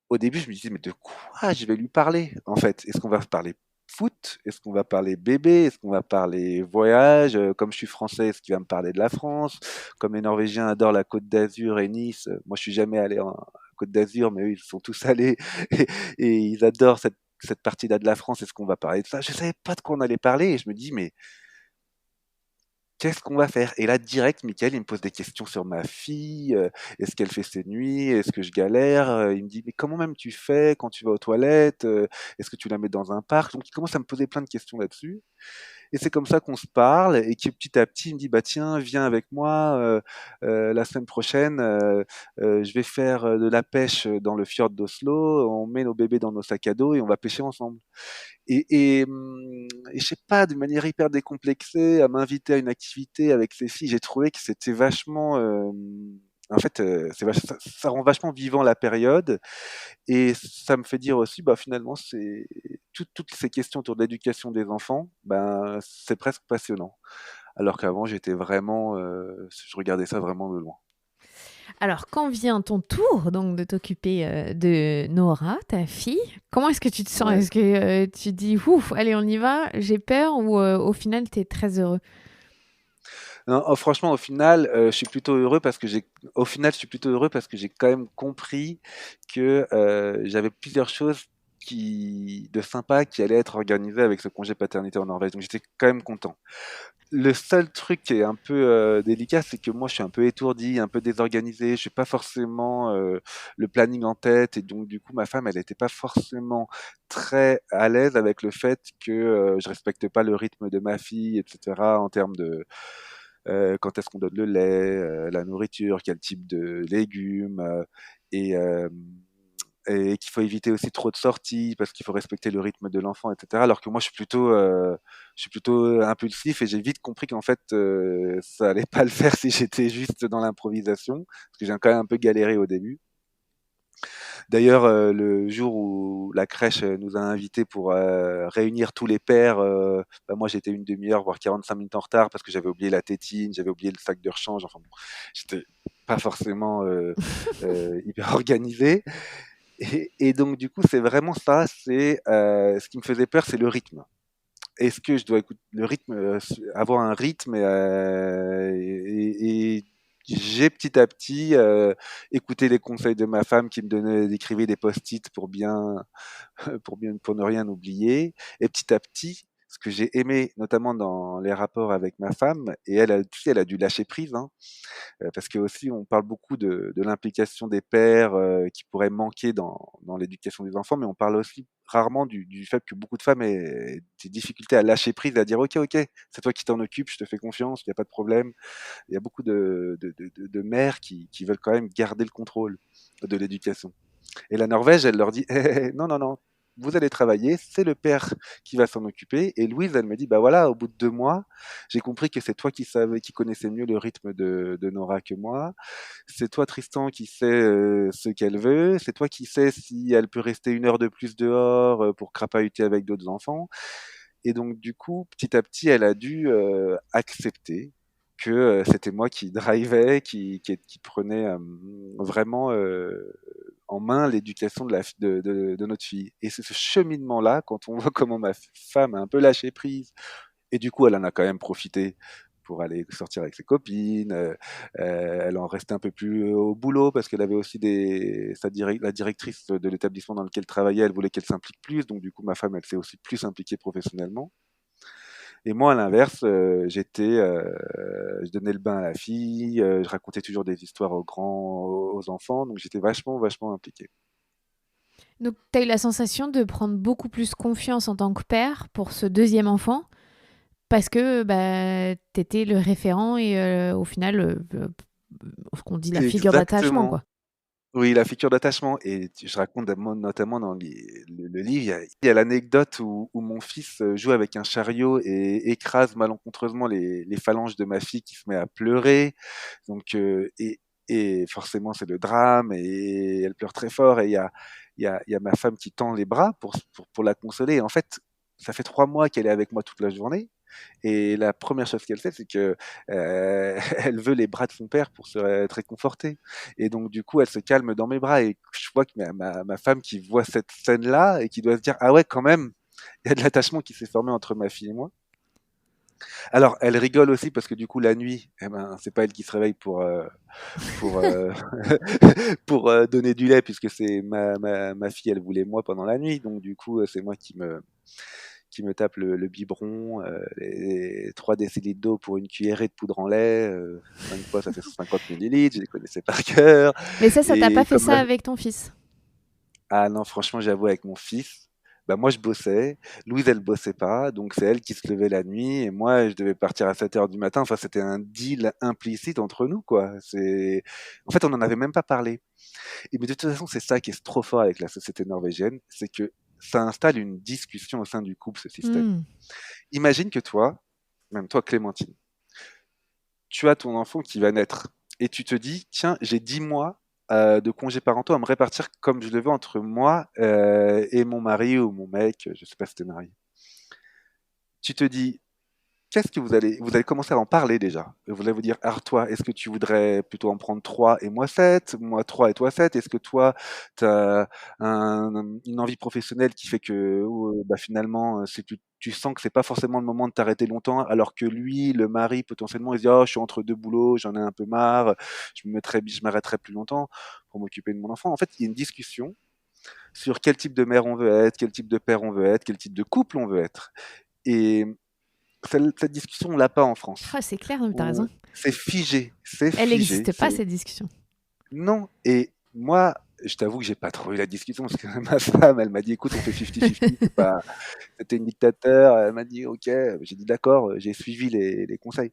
au début, je me disais, mais de quoi je vais lui parler en fait? Est-ce qu'on va parler foot? Est-ce qu'on va parler bébé? Est-ce qu'on va parler voyage? Comme je suis français, est-ce qu'il va me parler de la France? Comme les Norvégiens adorent la Côte d'Azur et Nice, moi je suis jamais allé en Côte d'Azur, mais eux ils sont tous allés et ils adorent cette partie-là de la France. Est-ce qu'on va parler de ça? Je savais pas de quoi on allait parler et je me dis, mais qu'est-ce qu'on va faire? Et là, direct, Michael, il me pose des questions sur ma fille. Est-ce qu'elle fait ses nuits? Est-ce que je galère? Il me dit, mais comment même tu fais quand tu vas aux toilettes? Est-ce que tu la mets dans un parc? Donc, il commence à me poser plein de questions là-dessus. Et c'est comme ça qu'on se parle et qui petit à petit il me dit bah tiens viens avec moi la semaine prochaine je vais faire de la pêche dans le fjord d'Oslo, on met nos bébés dans nos sacs à dos et on va pêcher ensemble. Et je sais pas, d'une manière hyper décomplexée, à m'inviter à une activité avec ses filles, j'ai trouvé que c'était vachement en fait, ça rend vachement vivant la période et ça me fait dire aussi, bah finalement, c'est toutes ces questions autour de l'éducation des enfants, ben c'est presque passionnant. Alors qu'avant, j'étais vraiment, je regardais ça vraiment de loin.
Alors, quand vient ton tour donc de t'occuper de Nora, ta fille, comment est-ce que tu te sens?
Ouais.
Est-ce que tu dis ouf, allez, on y va, j'ai peur ou au final, tu es très heureux?
Non, oh, franchement, je suis plutôt heureux parce que au final, je suis plutôt heureux parce que j'ai quand même compris que j'avais plusieurs choses de sympa qui allaient être organisées avec ce congé paternité en Norvège. Donc j'étais quand même content. Le seul truc qui est un peu délicat, c'est que moi, je suis un peu étourdi, un peu désorganisé. Je n'ai pas forcément le planning en tête, et donc du coup, ma femme, elle n'était pas forcément très à l'aise avec le fait que je respecte pas le rythme de ma fille, etc. En termes de quand est-ce qu'on donne le lait, la nourriture, quel type de légumes, et et qu'il faut éviter aussi trop de sorties parce qu'il faut respecter le rythme de l'enfant, etc. Alors que moi, je suis plutôt impulsif et j'ai vite compris qu'en fait, ça allait pas le faire si j'étais juste dans l'improvisation, parce que j'ai quand même un peu galéré au début. D'ailleurs, le jour où la crèche nous a invités pour réunir tous les pères, bah, moi j'étais une demi-heure, voire 45 minutes en retard parce que j'avais oublié la tétine, j'avais oublié le sac de rechange. Enfin bon, j'étais pas forcément hyper organisé. Et donc du coup, c'est vraiment ça. C'est ce qui me faisait peur, c'est le rythme. Est-ce que je dois écouter le rythme, avoir un rythme et j'ai petit à petit écouté les conseils de ma femme qui me donnait, d'écrivait des post-it pour ne rien oublier. Et petit à petit, ce que j'ai aimé, notamment dans les rapports avec ma femme, et elle, tu sais, elle a dû lâcher prise, hein, parce que aussi on parle beaucoup de l'implication des pères qui pourrait manquer dans l'éducation des enfants, mais on parle aussi rarement du fait que beaucoup de femmes aient des difficultés à lâcher prise, à dire ok, c'est toi qui t'en occupes, je te fais confiance, il n'y a pas de problème. Il y a beaucoup de mères qui veulent quand même garder le contrôle de l'éducation. Et la Norvège, elle leur dit non, non, non, vous allez travailler, c'est le père qui va s'en occuper. Et Louise, elle me dit bah voilà, au bout de 2 mois, j'ai compris que c'est toi qui savais, qui connaissais mieux le rythme de Nora que moi. C'est toi, Tristan, qui sais ce qu'elle veut. C'est toi qui sais si elle peut rester 1 heure de plus dehors pour crapahuter avec d'autres enfants. Et donc, du coup, petit à petit, elle a dû accepter que c'était moi qui drivais, qui prenait vraiment en main l'éducation de notre fille. Et c'est ce cheminement-là, quand on voit comment ma femme a un peu lâché prise, et du coup, elle en a quand même profité pour aller sortir avec ses copines. Elle en restait un peu plus au boulot parce qu'elle avait aussi la directrice de l'établissement dans lequel elle travaillait, elle voulait qu'elle s'implique plus. Donc, du coup, ma femme, elle s'est aussi plus impliquée professionnellement. Et moi, à l'inverse, je donnais le bain à la fille, je racontais toujours des histoires aux enfants, donc j'étais vachement, vachement impliqué.
Donc, tu as eu la sensation de prendre beaucoup plus confiance en tant que père pour ce deuxième enfant parce que bah, tu étais le référent et au final, ce qu'on dit la figure d'attachement,
Exactement.
quoi.
Oui, la figure d'attachement. Et je raconte notamment dans le livre, il y a l'anecdote où mon fils joue avec un chariot et écrase malencontreusement les phalanges de ma fille qui se met à pleurer. Donc, et forcément, c'est le drame et elle pleure très fort. Et il y a ma femme qui tend les bras pour la consoler. Et en fait, ça fait 3 mois qu'elle est avec moi toute la journée. Et la première chose qu'elle fait, c'est que elle veut les bras de son père pour se réconforter. Et donc, du coup, elle se calme dans mes bras. Et je vois que ma femme qui voit cette scène-là et qui doit se dire, ah ouais, quand même, il y a de l'attachement qui s'est formé entre ma fille et moi. Alors, elle rigole aussi parce que du coup, la nuit, eh ben, c'est pas elle qui se réveille pour, pour donner du lait puisque c'est ma fille, elle voulait moi pendant la nuit. Donc, du coup, c'est moi qui me tape le biberon, les 3 décilitres d'eau pour une cuillerée de poudre en lait, 5 fois ça fait 150 millilitres, je les connaissais par cœur.
Mais ça t'a pas
Et
fait
comme
ça avec ton fils?
ah non, franchement, j'avoue, avec mon fils, bah moi je bossais, Louise elle bossait pas, donc c'est elle qui se levait la nuit, et moi je devais partir à 7 heures du matin. Enfin, c'était un deal implicite entre nous, quoi. En fait, on n'en avait même pas parlé. Et mais de toute façon, c'est ça qui est trop fort avec la société norvégienne, c'est que ça installe une discussion au sein du couple, ce système.
Hmm.
Imagine que toi, même toi Clémentine, tu as ton enfant qui va naître et tu te dis, tiens, j'ai 10 mois de congés parentaux à me répartir comme je le veux entre moi et mon mari ou mon mec, je sais pas si t'es marié. Tu te dis, qu'est-ce que vous allez commencer à en parler déjà. Vous allez vous dire, alors toi, est-ce que tu voudrais plutôt en prendre 3 et moi 7, moi 3 et toi 7. Est-ce que toi, tu as une envie professionnelle qui fait que bah, finalement, tu sens que c'est pas forcément le moment de t'arrêter longtemps, alors que lui, le mari, potentiellement, il se dit, oh, je suis entre deux boulots, j'en ai un peu marre, je m'arrêterai plus longtemps pour m'occuper de mon enfant. En fait, il y a une discussion sur quel type de mère on veut être, quel type de père on veut être, quel type de couple on veut être. Et cette discussion, on l'a pas en France.
Ah, c'est clair, t'as raison.
C'est figé, c'est
Elle
figé.
n'existe pas, cette discussion.
Non, et moi, je t'avoue que j'ai pas trop eu la discussion parce que ma femme, elle m'a dit, écoute, on fait 50-50, c'était une dictateur, elle m'a dit, ok, j'ai dit d'accord, j'ai suivi les conseils.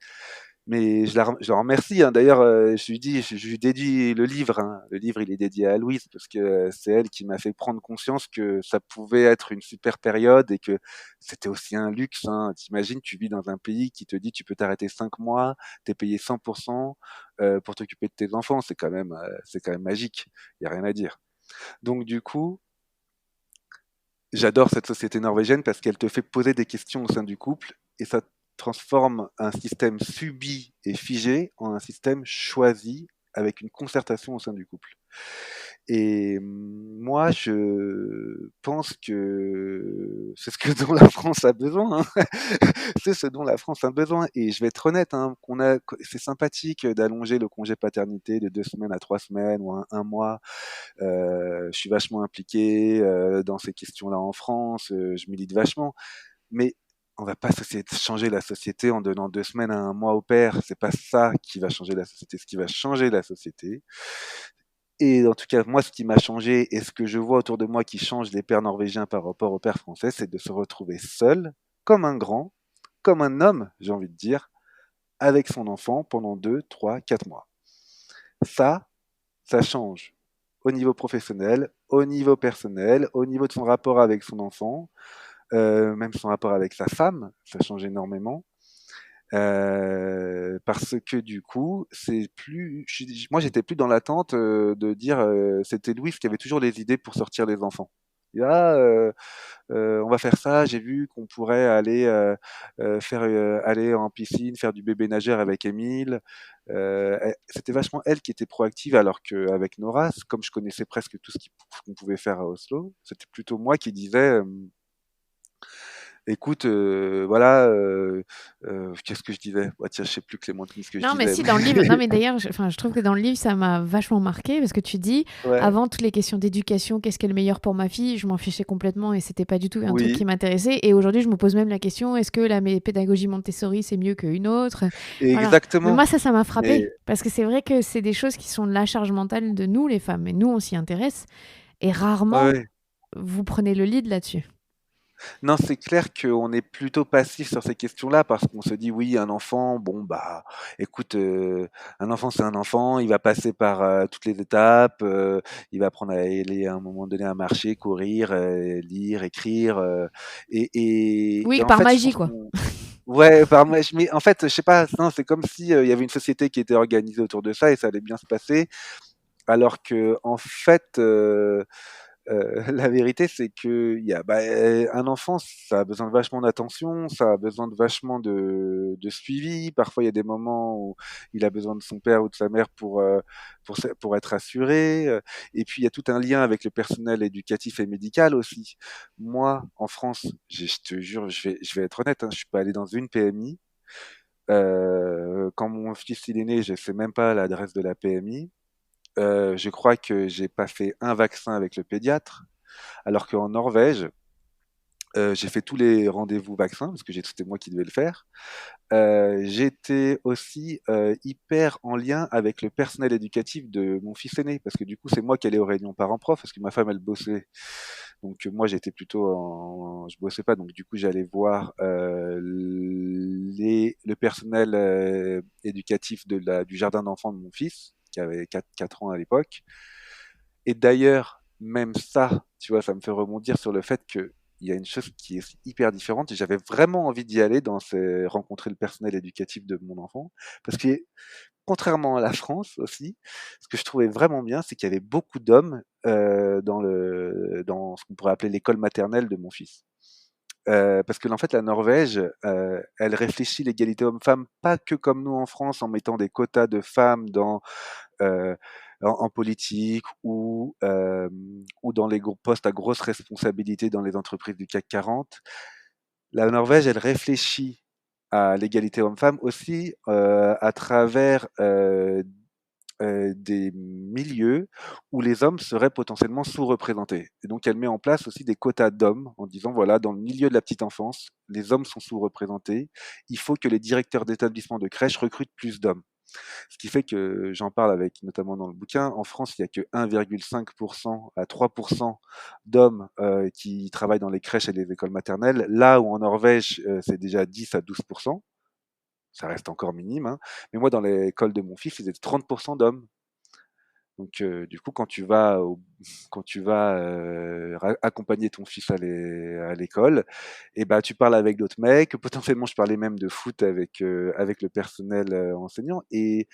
Mais je la remercie, hein. D'ailleurs, je lui dis, je lui dédie le livre, hein. Le livre, il est dédié à Louise parce que c'est elle qui m'a fait prendre conscience que ça pouvait être une super période et que c'était aussi un luxe, hein. T'imagines, tu vis dans un pays qui te dit tu peux t'arrêter 5 mois, t'es payé 100% pour t'occuper de tes enfants. C'est quand même magique. Il y a rien à dire. Donc du coup, j'adore cette société norvégienne parce qu'elle te fait poser des questions au sein du couple et ça transforme un système subi et figé en un système choisi avec une concertation au sein du couple. Et moi, je pense que c'est ce que dont la France a besoin, hein. C'est ce dont la France a besoin. Et je vais être honnête, hein, c'est sympathique d'allonger le congé paternité de 2 semaines à 3 semaines ou un mois. Je suis vachement impliqué dans ces questions-là en France. Je milite vachement. Mais on va pas changer la société en donnant 2 semaines à un mois au père. C'est pas ça qui va changer la société. Ce qui va changer la société, et en tout cas, moi, ce qui m'a changé et ce que je vois autour de moi qui change les pères norvégiens par rapport aux pères français, c'est de se retrouver seul, comme un grand, comme un homme, j'ai envie de dire, avec son enfant pendant 2, 3, 4 mois. Ça, ça change au niveau professionnel, au niveau personnel, au niveau de son rapport avec son enfant, même son rapport avec sa femme, ça change énormément. Parce que du coup, moi j'étais plus dans l'attente de dire c'était Louise qui avait toujours les idées pour sortir les enfants. Et on va faire ça. J'ai vu qu'on pourrait aller en piscine, faire du bébé nageur avec Émile. C'était vachement elle qui était proactive, alors qu'avec Nora, comme je connaissais presque tout qu'on pouvait faire à Oslo, c'était plutôt moi qui disais écoute, voilà, qu'est-ce que je disais? Bah, tiens, je sais plus Clémentine ce que je
Non, mais
disais.
si, dans le livre. Non, mais d'ailleurs, je trouve que dans le livre, ça m'a vachement marqué parce que tu dis,
Ouais,
avant toutes les questions d'éducation, qu'est-ce qui est le meilleur pour ma fille, je m'en fichais complètement et c'était pas du tout un truc
oui,
qui m'intéressait. Et aujourd'hui, je me pose même la question, est-ce que la pédagogie Montessori, c'est mieux qu'une autre? Voilà. Mais
exactement.
moi, ça m'a
Mais
frappé parce que c'est vrai que c'est des choses qui sont de la charge mentale de nous, les femmes. Et nous, on s'y intéresse. Et
ouais,
rarement,
ouais.
vous prenez le lead là-dessus.
Non, c'est clair qu'on est plutôt passif sur ces questions-là parce qu'on se dit oui, un enfant, bon bah, écoute, un enfant c'est un enfant, il va passer par toutes les étapes, il va apprendre à aller à un moment donné à marcher, courir, lire, écrire, et
Oui,
en
par
fait, je
magie,
pense
quoi.
qu'on ouais, par moi, mais en fait, je sais pas, non, c'est comme si il y avait une société qui était organisée autour de ça et ça allait bien se passer, alors que en fait, la vérité, c'est que un enfant, ça a besoin de vachement d'attention, ça a besoin de vachement de suivi. Parfois, il y a des moments où il a besoin de son père ou de sa mère pour être assuré. Et puis, il y a tout un lien avec le personnel éducatif et médical aussi. Moi, en France, je te jure, je vais être honnête, hein, je suis pas allé dans une PMI. Quand mon fils il est né, je sais même pas l'adresse de la PMI. Je crois que j'ai pas fait un vaccin avec le pédiatre. Alors qu'en Norvège, j'ai fait tous les rendez-vous vaccins parce que c'était moi qui devais le faire. J'étais aussi hyper en lien avec le personnel éducatif de mon fils aîné parce que du coup c'est moi qui allais aux réunions parents-prof parce que ma femme elle bossait. Donc moi j'étais je bossais pas, donc du coup j'allais voir le personnel éducatif du jardin d'enfants de mon fils qui avait 4 ans à l'époque. Et d'ailleurs, même ça, tu vois, ça me fait rebondir sur le fait que il y a une chose qui est hyper différente et j'avais vraiment envie d'y aller rencontrer le personnel éducatif de mon enfant parce que contrairement à la France aussi, ce que je trouvais vraiment bien, c'est qu'il y avait beaucoup d'hommes dans ce qu'on pourrait appeler l'école maternelle de mon fils. Parce que en fait, la Norvège, elle réfléchit l'égalité homme-femme pas que comme nous en France en mettant des quotas de femmes euh, en politique ou dans les postes à grosse responsabilité dans les entreprises du CAC 40. La Norvège, elle réfléchit à l'égalité homme-femme aussi à travers des milieux où les hommes seraient potentiellement sous-représentés. Et donc elle met en place aussi des quotas d'hommes en disant voilà, dans le milieu de la petite enfance, les hommes sont sous-représentés, il faut que les directeurs d'établissements de crèche recrutent plus d'hommes. Ce qui fait que j'en parle avec, notamment dans le bouquin, en France, il n'y a que 1,5% à 3% d'hommes qui travaillent dans les crèches et les écoles maternelles, là où en Norvège, c'est déjà 10 à 12%. ça reste encore minime, hein, mais moi, dans l'école de mon fils, ils étaient 30% d'hommes. Donc, du coup, quand tu vas accompagner ton fils à l'école, et ben, tu parles avec d'autres mecs. Potentiellement, je parlais même de foot avec le personnel enseignant. Et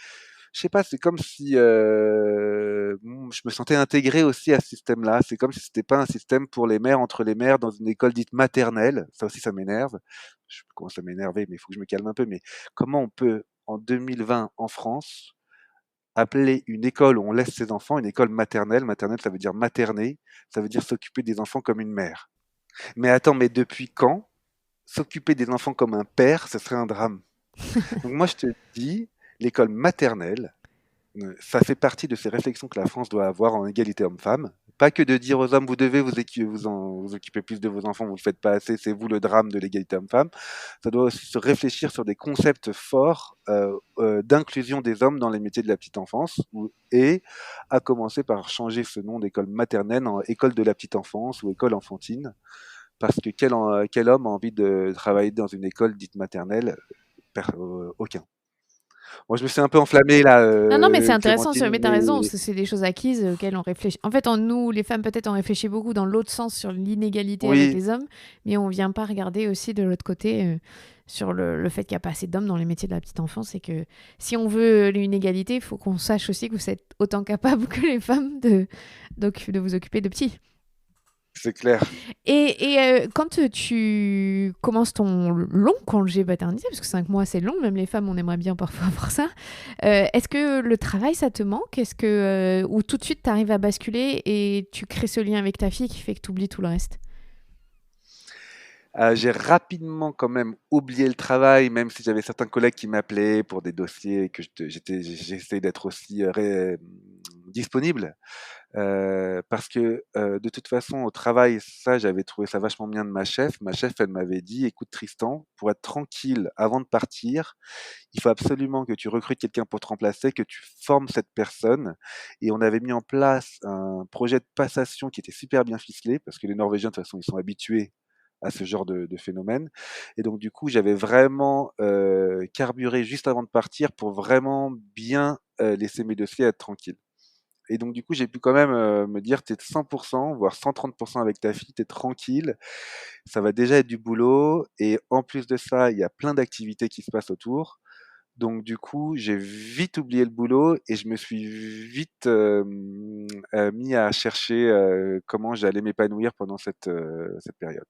je sais pas, c'est comme si je me sentais intégré aussi à ce système-là. C'est comme si c'était pas un système pour les mères, entre les mères, dans une école dite maternelle. Ça aussi, ça m'énerve. Je commence à m'énerver, mais il faut que je me calme un peu. Mais comment on peut, en 2020, en France, appeler une école où on laisse ses enfants une école maternelle? Maternelle, ça veut dire materner, ça veut dire s'occuper des enfants comme une mère. Mais attends, mais depuis quand s'occuper des enfants comme un père, ce serait un drame? Donc moi, je te dis, l'école maternelle, ça fait partie de ces réflexions que la France doit avoir en égalité homme-femme. Pas que de dire aux hommes, vous devez vous occuper plus de vos enfants, vous ne le faites pas assez, c'est vous le drame de l'égalité homme-femme. Ça doit aussi se réfléchir sur des concepts forts d'inclusion des hommes dans les métiers de la petite enfance, et à commencer par changer ce nom d'école maternelle en école de la petite enfance ou école enfantine, parce que quel homme a envie de travailler dans une école dite maternelle? Aucun. Moi, je me suis un peu enflammé là,
Non, non, mais c'est intéressant,
Clémentine,
mais t'as raison,
mais
c'est des choses acquises auxquelles on réfléchit. En fait, nous, les femmes, peut-être, on réfléchit beaucoup dans l'autre sens sur l'inégalité avec
oui,
les hommes, mais on vient pas regarder aussi de l'autre côté sur le fait qu'il n'y a pas assez d'hommes dans les métiers de la petite enfance et que si on veut une égalité, il faut qu'on sache aussi que vous êtes autant capables que les femmes de vous occuper de petits.
c'est clair.
Quand tu commences ton long congé paternité, parce que 5 mois c'est long, même les femmes on aimerait bien parfois avoir ça, est-ce que le travail ça te manque? Ou tout de suite tu arrives à basculer et tu crées ce lien avec ta fille qui fait que tu oublies tout le reste?
J'ai rapidement quand même oublié le travail, même si j'avais certains collègues qui m'appelaient pour des dossiers et que j'essayais d'être aussi disponible. Parce que de toute façon, au travail, ça, j'avais trouvé ça vachement bien de ma chef. Ma chef, elle m'avait dit, écoute Tristan, pour être tranquille avant de partir, il faut absolument que tu recrutes quelqu'un pour te remplacer, que tu formes cette personne. Et on avait mis en place un projet de passation qui était super bien ficelé, parce que les Norvégiens, de toute façon, ils sont habitués à ce genre de phénomène. Et donc, du coup, j'avais vraiment carburé juste avant de partir pour vraiment bien laisser mes dossiers être tranquilles. Et donc, du coup, j'ai pu quand même me dire, t'es 100%, voire 130% avec ta fille, t'es tranquille, ça va déjà être du boulot. Et en plus de ça, il y a plein d'activités qui se passent autour. Donc, du coup, j'ai vite oublié le boulot et je me suis vite mis à chercher comment j'allais m'épanouir pendant cette période.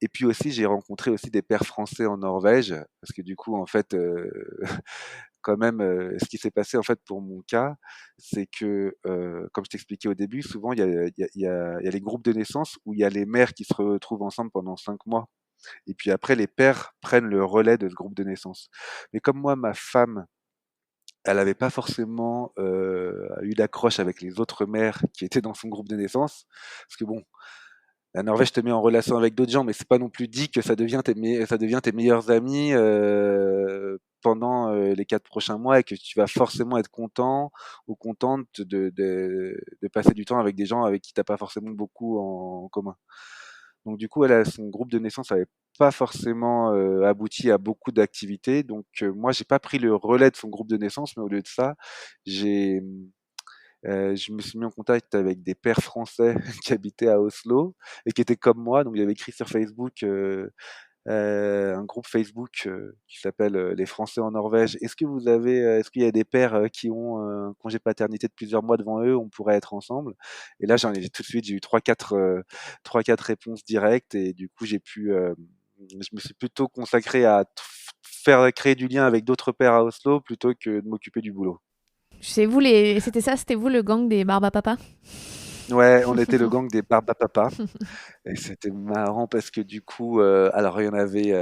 Et puis aussi, j'ai rencontré aussi des pères français en Norvège, parce que du coup, en fait, quand même, ce qui s'est passé en fait pour mon cas, c'est que, comme je t'expliquais au début, souvent il y a les groupes de naissance où il y a les mères qui se retrouvent ensemble pendant 5 mois et puis après les pères prennent le relais de ce groupe de naissance. Mais comme moi, ma femme, elle avait pas forcément, eu d'accroche avec les autres mères qui étaient dans son groupe de naissance, parce que bon, la Norvège te met en relation avec d'autres gens, mais c'est pas non plus dit que ça devient tes meilleurs amis pendant les 4 prochains mois et que tu vas forcément être content ou contente de passer du temps avec des gens avec qui t'as pas forcément beaucoup en commun. Donc du coup, son groupe de naissance avait pas forcément abouti à beaucoup d'activités. Donc moi, j'ai pas pris le relais de son groupe de naissance, mais au lieu de ça, j'ai je me suis mis en contact avec des pères français qui habitaient à Oslo et qui étaient comme moi. Donc, j'avais écrit sur Facebook, un groupe Facebook qui s'appelle Les Français en Norvège. Est-ce qu'il y a des pères qui ont un congé paternité de plusieurs mois devant eux? On pourrait être ensemble. Et là, tout de suite, j'ai eu trois, quatre réponses directes et du coup, je me suis plutôt consacré à faire créer du lien avec d'autres pères à Oslo plutôt que de m'occuper du boulot.
C'était vous le gang des Barbapapa?
Ouais, on était le gang des Barbapapa. Et c'était marrant parce que du coup, alors il y en avait,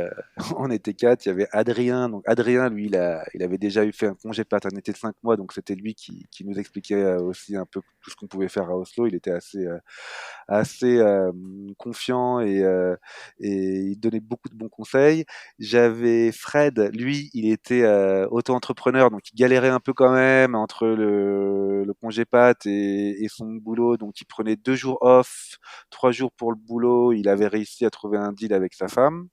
on était 4, il y avait Adrien. Donc Adrien, lui, il avait déjà fait un congé de paternité de 5 mois, donc c'était lui qui nous expliquait aussi un peu tout ce qu'on pouvait faire à Oslo. Il était assez confiant et il donnait beaucoup de bons conseils. J'avais Fred, lui, il était auto-entrepreneur, donc il galérait un peu quand même entre le congé pat et son boulot, donc il prenait 2 jours off, 3 jours pour le boulot. Il avait réussi à trouver un deal avec sa femme.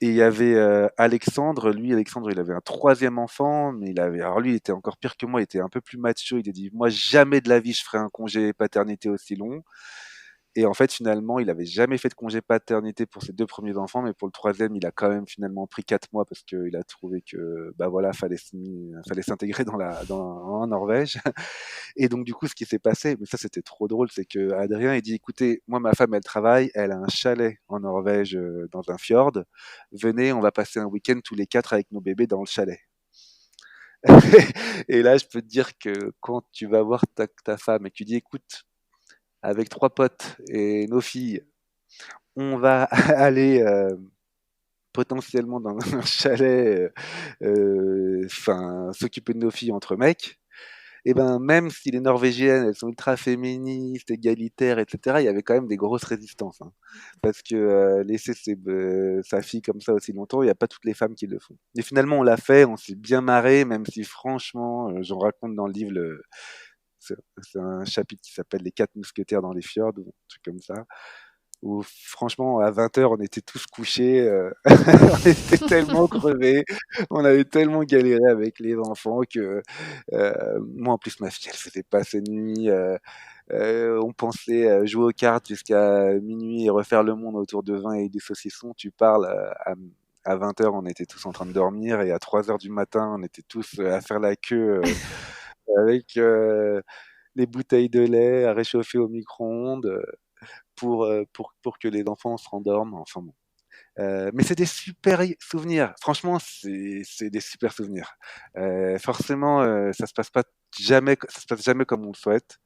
Et il y avait Alexandre. Lui, Alexandre, il avait un troisième enfant, mais alors lui, il était encore pire que moi. Il était un peu plus macho. Il a dit, moi, jamais de la vie, je ferai un congé paternité aussi long. Et en fait, finalement, il avait jamais fait de congé paternité pour ses deux premiers enfants, mais pour le troisième, il a quand même finalement pris 4 mois parce qu'il a trouvé que, bah voilà, fallait s'intégrer en Norvège. Et donc, du coup, ce qui s'est passé, mais ça, c'était trop drôle, c'est que Adrien, il dit, écoutez, moi, ma femme, elle travaille, elle a un chalet en Norvège, dans un fjord. Venez, on va passer un week-end tous les quatre avec nos bébés dans le chalet. Et là, je peux te dire que quand tu vas voir ta femme et que tu dis, écoute, avec trois potes et nos filles, on va aller potentiellement dans un chalet, enfin, s'occuper de nos filles entre mecs. Et ben, même si les Norvégiennes, elles sont ultra féministes, égalitaires, etc., il y avait quand même des grosses résistances, hein. Parce que laisser sa fille comme ça aussi longtemps, il n'y a pas toutes les femmes qui le font. Et finalement, on l'a fait, on s'est bien marré, même si franchement, j'en raconte dans le livre, c'est un chapitre qui s'appelle Les quatre mousquetaires dans les fjords, ou un truc comme ça, où franchement, à 20h, on était tous couchés, on était tellement crevés, on avait tellement galéré avec les enfants que moi, en plus, ma fille, elle faisait pas ses nuits. On pensait jouer aux cartes jusqu'à minuit et refaire le monde autour de vin et des saucissons. Tu parles à 20h, on était tous en train de dormir et à 3h du matin, on était tous à faire la queue avec les bouteilles de lait à réchauffer au micro-ondes pour que les enfants se rendorment. Enfin bon. Mais c'est des super souvenirs. Franchement, c'est des super souvenirs. Forcément, ça se passe jamais comme on le souhaite.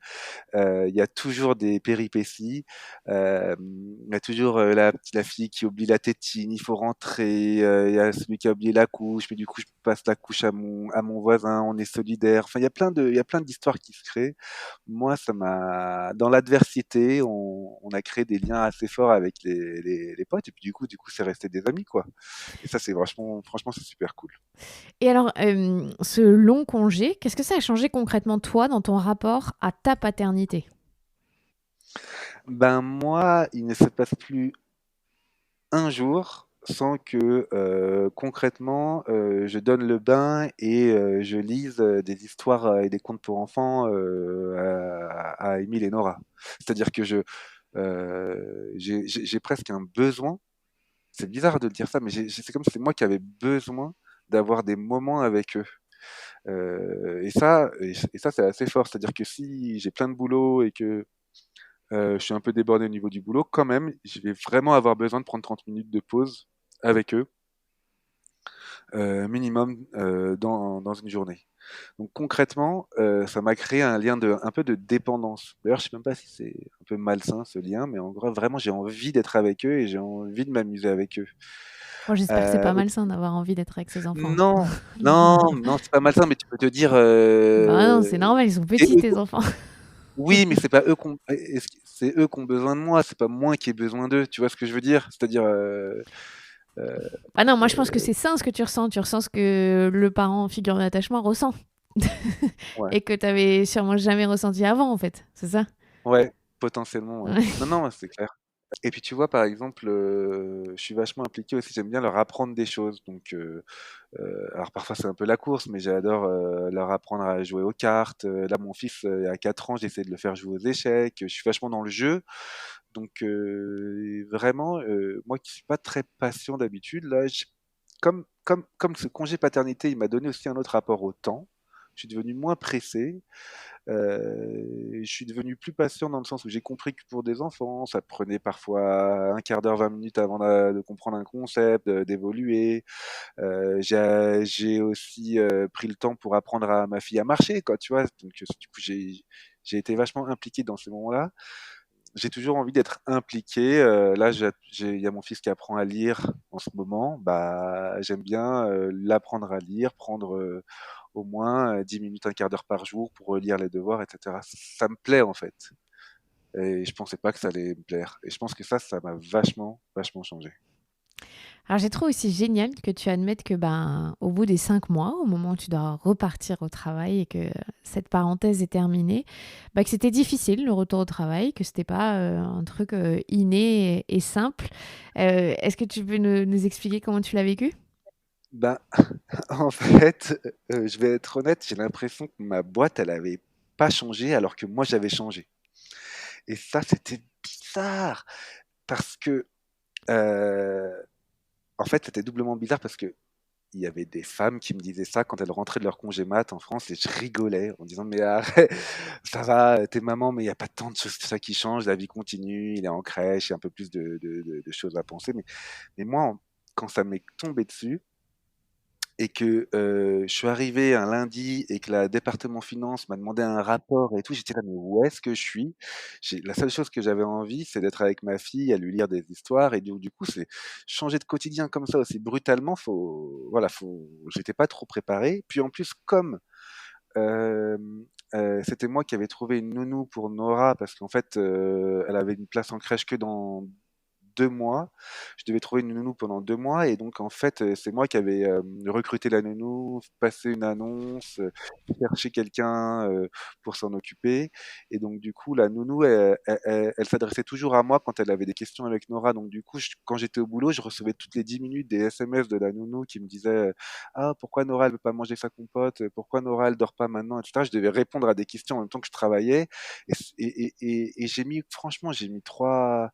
Il y a toujours des péripéties. Il y a toujours la fille qui oublie la tétine, il faut rentrer. Il y a celui qui a oublié la couche, mais du coup, je passe la couche à mon voisin, on est solidaire. Enfin, il y a plein d'histoires qui se créent. Moi, dans l'adversité, on a créé des liens assez forts avec les potes, et puis du coup, c'est resté des amis, quoi. Et ça, c'est franchement, c'est super cool.
Et alors, ce long congé, qu'est-ce que ça a changé concrètement, toi, dans ton rapport à ta paternité?
Ben, moi, il ne se passe plus un jour sans que concrètement je donne le bain et je lise des histoires et des contes pour enfants à Émile et Nora. C'est-à-dire que j'ai presque un besoin. C'est bizarre de dire ça, mais c'est comme si c'est moi qui avais besoin d'avoir des moments avec eux. Et ça, c'est assez fort. C'est-à-dire que si j'ai plein de boulot et que je suis un peu débordé au niveau du boulot, quand même, je vais vraiment avoir besoin de prendre 30 minutes de pause avec eux, minimum dans une journée. Donc concrètement, ça m'a créé un lien un peu de dépendance. D'ailleurs, je sais même pas si c'est un peu malsain ce lien, mais en gros, vraiment, j'ai envie d'être avec eux et j'ai envie de m'amuser avec eux.
Bon, j'espère que c'est pas
Euh,
malsain d'avoir envie d'être avec ses enfants.
non, non, non, c'est pas malsain, mais tu peux te dire,
Bah non, c'est normal, ils sont
c'est
petits,
eux
tes enfants.
oui, mais c'est pas eux c'est eux qui ont besoin de moi, c'est pas moi qui ai besoin d'eux. Tu vois ce que je veux dire? C'est-à-dire, euh,
Ah non, moi je pense que c'est ça ce que tu ressens. Tu ressens ce que le parent figure d'attachement ressent.
ouais.
Et que tu avais sûrement jamais ressenti avant, en fait. C'est ça?
Ouais, potentiellement, ouais.
Ouais.
Non, non, c'est clair. Et puis tu vois, par exemple, je suis vachement impliqué aussi, j'aime bien leur apprendre des choses. Donc, alors parfois c'est un peu la course, mais j'adore leur apprendre à jouer aux cartes. Là, mon fils a 4 ans, j'essaie de le faire jouer aux échecs. Je suis vachement dans le jeu. Donc, vraiment, moi qui suis pas très patient d'habitude, là, comme ce congé paternité, il m'a donné aussi un autre rapport au temps. Je suis devenu moins pressé. Je suis devenu plus patient dans le sens où j'ai compris que pour des enfants, ça prenait parfois un quart d'heure, 20 minutes avant de comprendre un concept, d'évoluer. J'ai aussi pris le temps pour apprendre à ma fille à marcher, quoi, tu vois. Donc, du coup, j'ai été vachement impliqué dans ces moments-là. J'ai toujours envie d'être impliqué. Là, il y a mon fils qui apprend à lire en ce moment. Bah, j'aime bien l'apprendre à lire, prendre au moins 10 minutes, un quart d'heure par jour pour relire les devoirs, etc. Ça me plaît en fait. Et je pensais pas que ça allait me plaire. Et je pense que ça m'a vachement, vachement changé.
Alors j'ai trouvé aussi génial que tu admettes que ben, au bout des 5 mois, au moment où tu dois repartir au travail et que cette parenthèse est terminée, bah, que c'était difficile le retour au travail, que c'était pas un truc inné et simple. Est-ce que tu peux nous expliquer comment tu l'as vécu?
Ben, en fait, je vais être honnête, j'ai l'impression que ma boîte, elle avait pas changé alors que moi j'avais changé. Et ça, c'était bizarre parce que, euh, en fait, c'était doublement bizarre parce que il y avait des femmes qui me disaient ça quand elles rentraient de leur congé mat en France et je rigolais en disant mais arrête, ça va, t'es maman, mais il n'y a pas tant de choses que ça qui changent, la vie continue, il est en crèche, il y a un peu plus de choses à penser. Mais moi, quand ça m'est tombé dessus, et que je suis arrivé un lundi et que la département finance m'a demandé un rapport et tout, j'étais là, mais où est-ce que je suis? La seule chose que j'avais envie, c'est d'être avec ma fille, à lui lire des histoires et du coup, c'est changer de quotidien comme ça aussi brutalement, voilà, j'étais pas trop préparé. Puis en plus, comme c'était moi qui avais trouvé une nounou pour Nora parce qu'en fait, elle avait une place en crèche que dans 2 mois. Je devais trouver une nounou pendant 2 mois et donc en fait, c'est moi qui avais recruté la nounou, passé une annonce, cherché quelqu'un pour s'en occuper. Et donc du coup, la nounou, elle s'adressait toujours à moi quand elle avait des questions avec Nora. Donc du coup, quand j'étais au boulot, je recevais toutes les 10 minutes des SMS de la nounou qui me disait ah, pourquoi Nora elle veut pas manger sa compote? Pourquoi Nora elle dort pas maintenant, etc. Je devais répondre à des questions en même temps que je travaillais. Et franchement, j'ai mis 3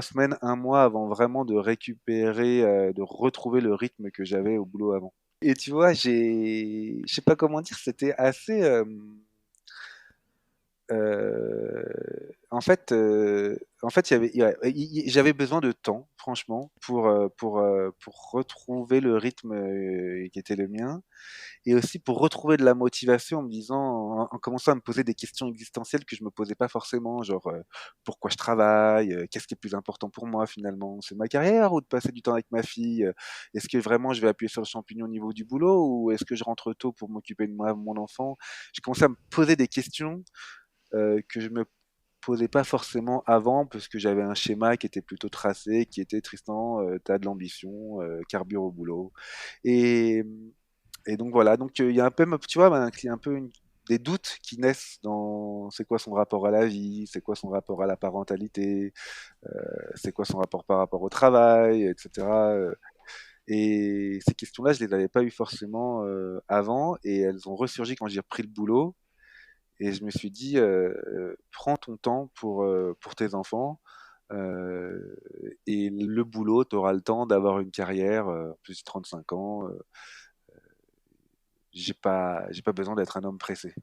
semaines, un mois avant vraiment de récupérer, de retrouver le rythme que j'avais au boulot avant. Et tu vois, je sais pas comment dire, c'était assez, en fait, j'avais besoin de temps, franchement, pour retrouver le rythme qui était le mien, et aussi pour retrouver de la motivation en me disant, en commençant à me poser des questions existentielles que je me posais pas forcément, genre pourquoi je travaille, qu'est-ce qui est plus important pour moi finalement, c'est ma carrière ou de passer du temps avec ma fille, est-ce que vraiment je vais appuyer sur le champignon au niveau du boulot ou est-ce que je rentre tôt pour m'occuper de moi, mon enfant. J'ai commencé à me poser des questions que je me posais pas forcément avant parce que j'avais un schéma qui était plutôt tracé, qui était Tristan, t'as de l'ambition, carbure au boulot. Et, et donc voilà, donc il y a un peu, tu vois, ben, il y a un peu des doutes qui naissent dans c'est quoi son rapport à la vie, c'est quoi son rapport à la parentalité, c'est quoi son rapport par rapport au travail, etc. Et ces questions-là, je les avais pas eues forcément avant et elles ont ressurgi quand j'ai repris le boulot. Et je me suis dit, prends ton temps pour tes enfants. euh, et le boulot, tu auras le temps d'avoir une carrière, plus de 35 ans. J'ai pas besoin d'être un homme pressé.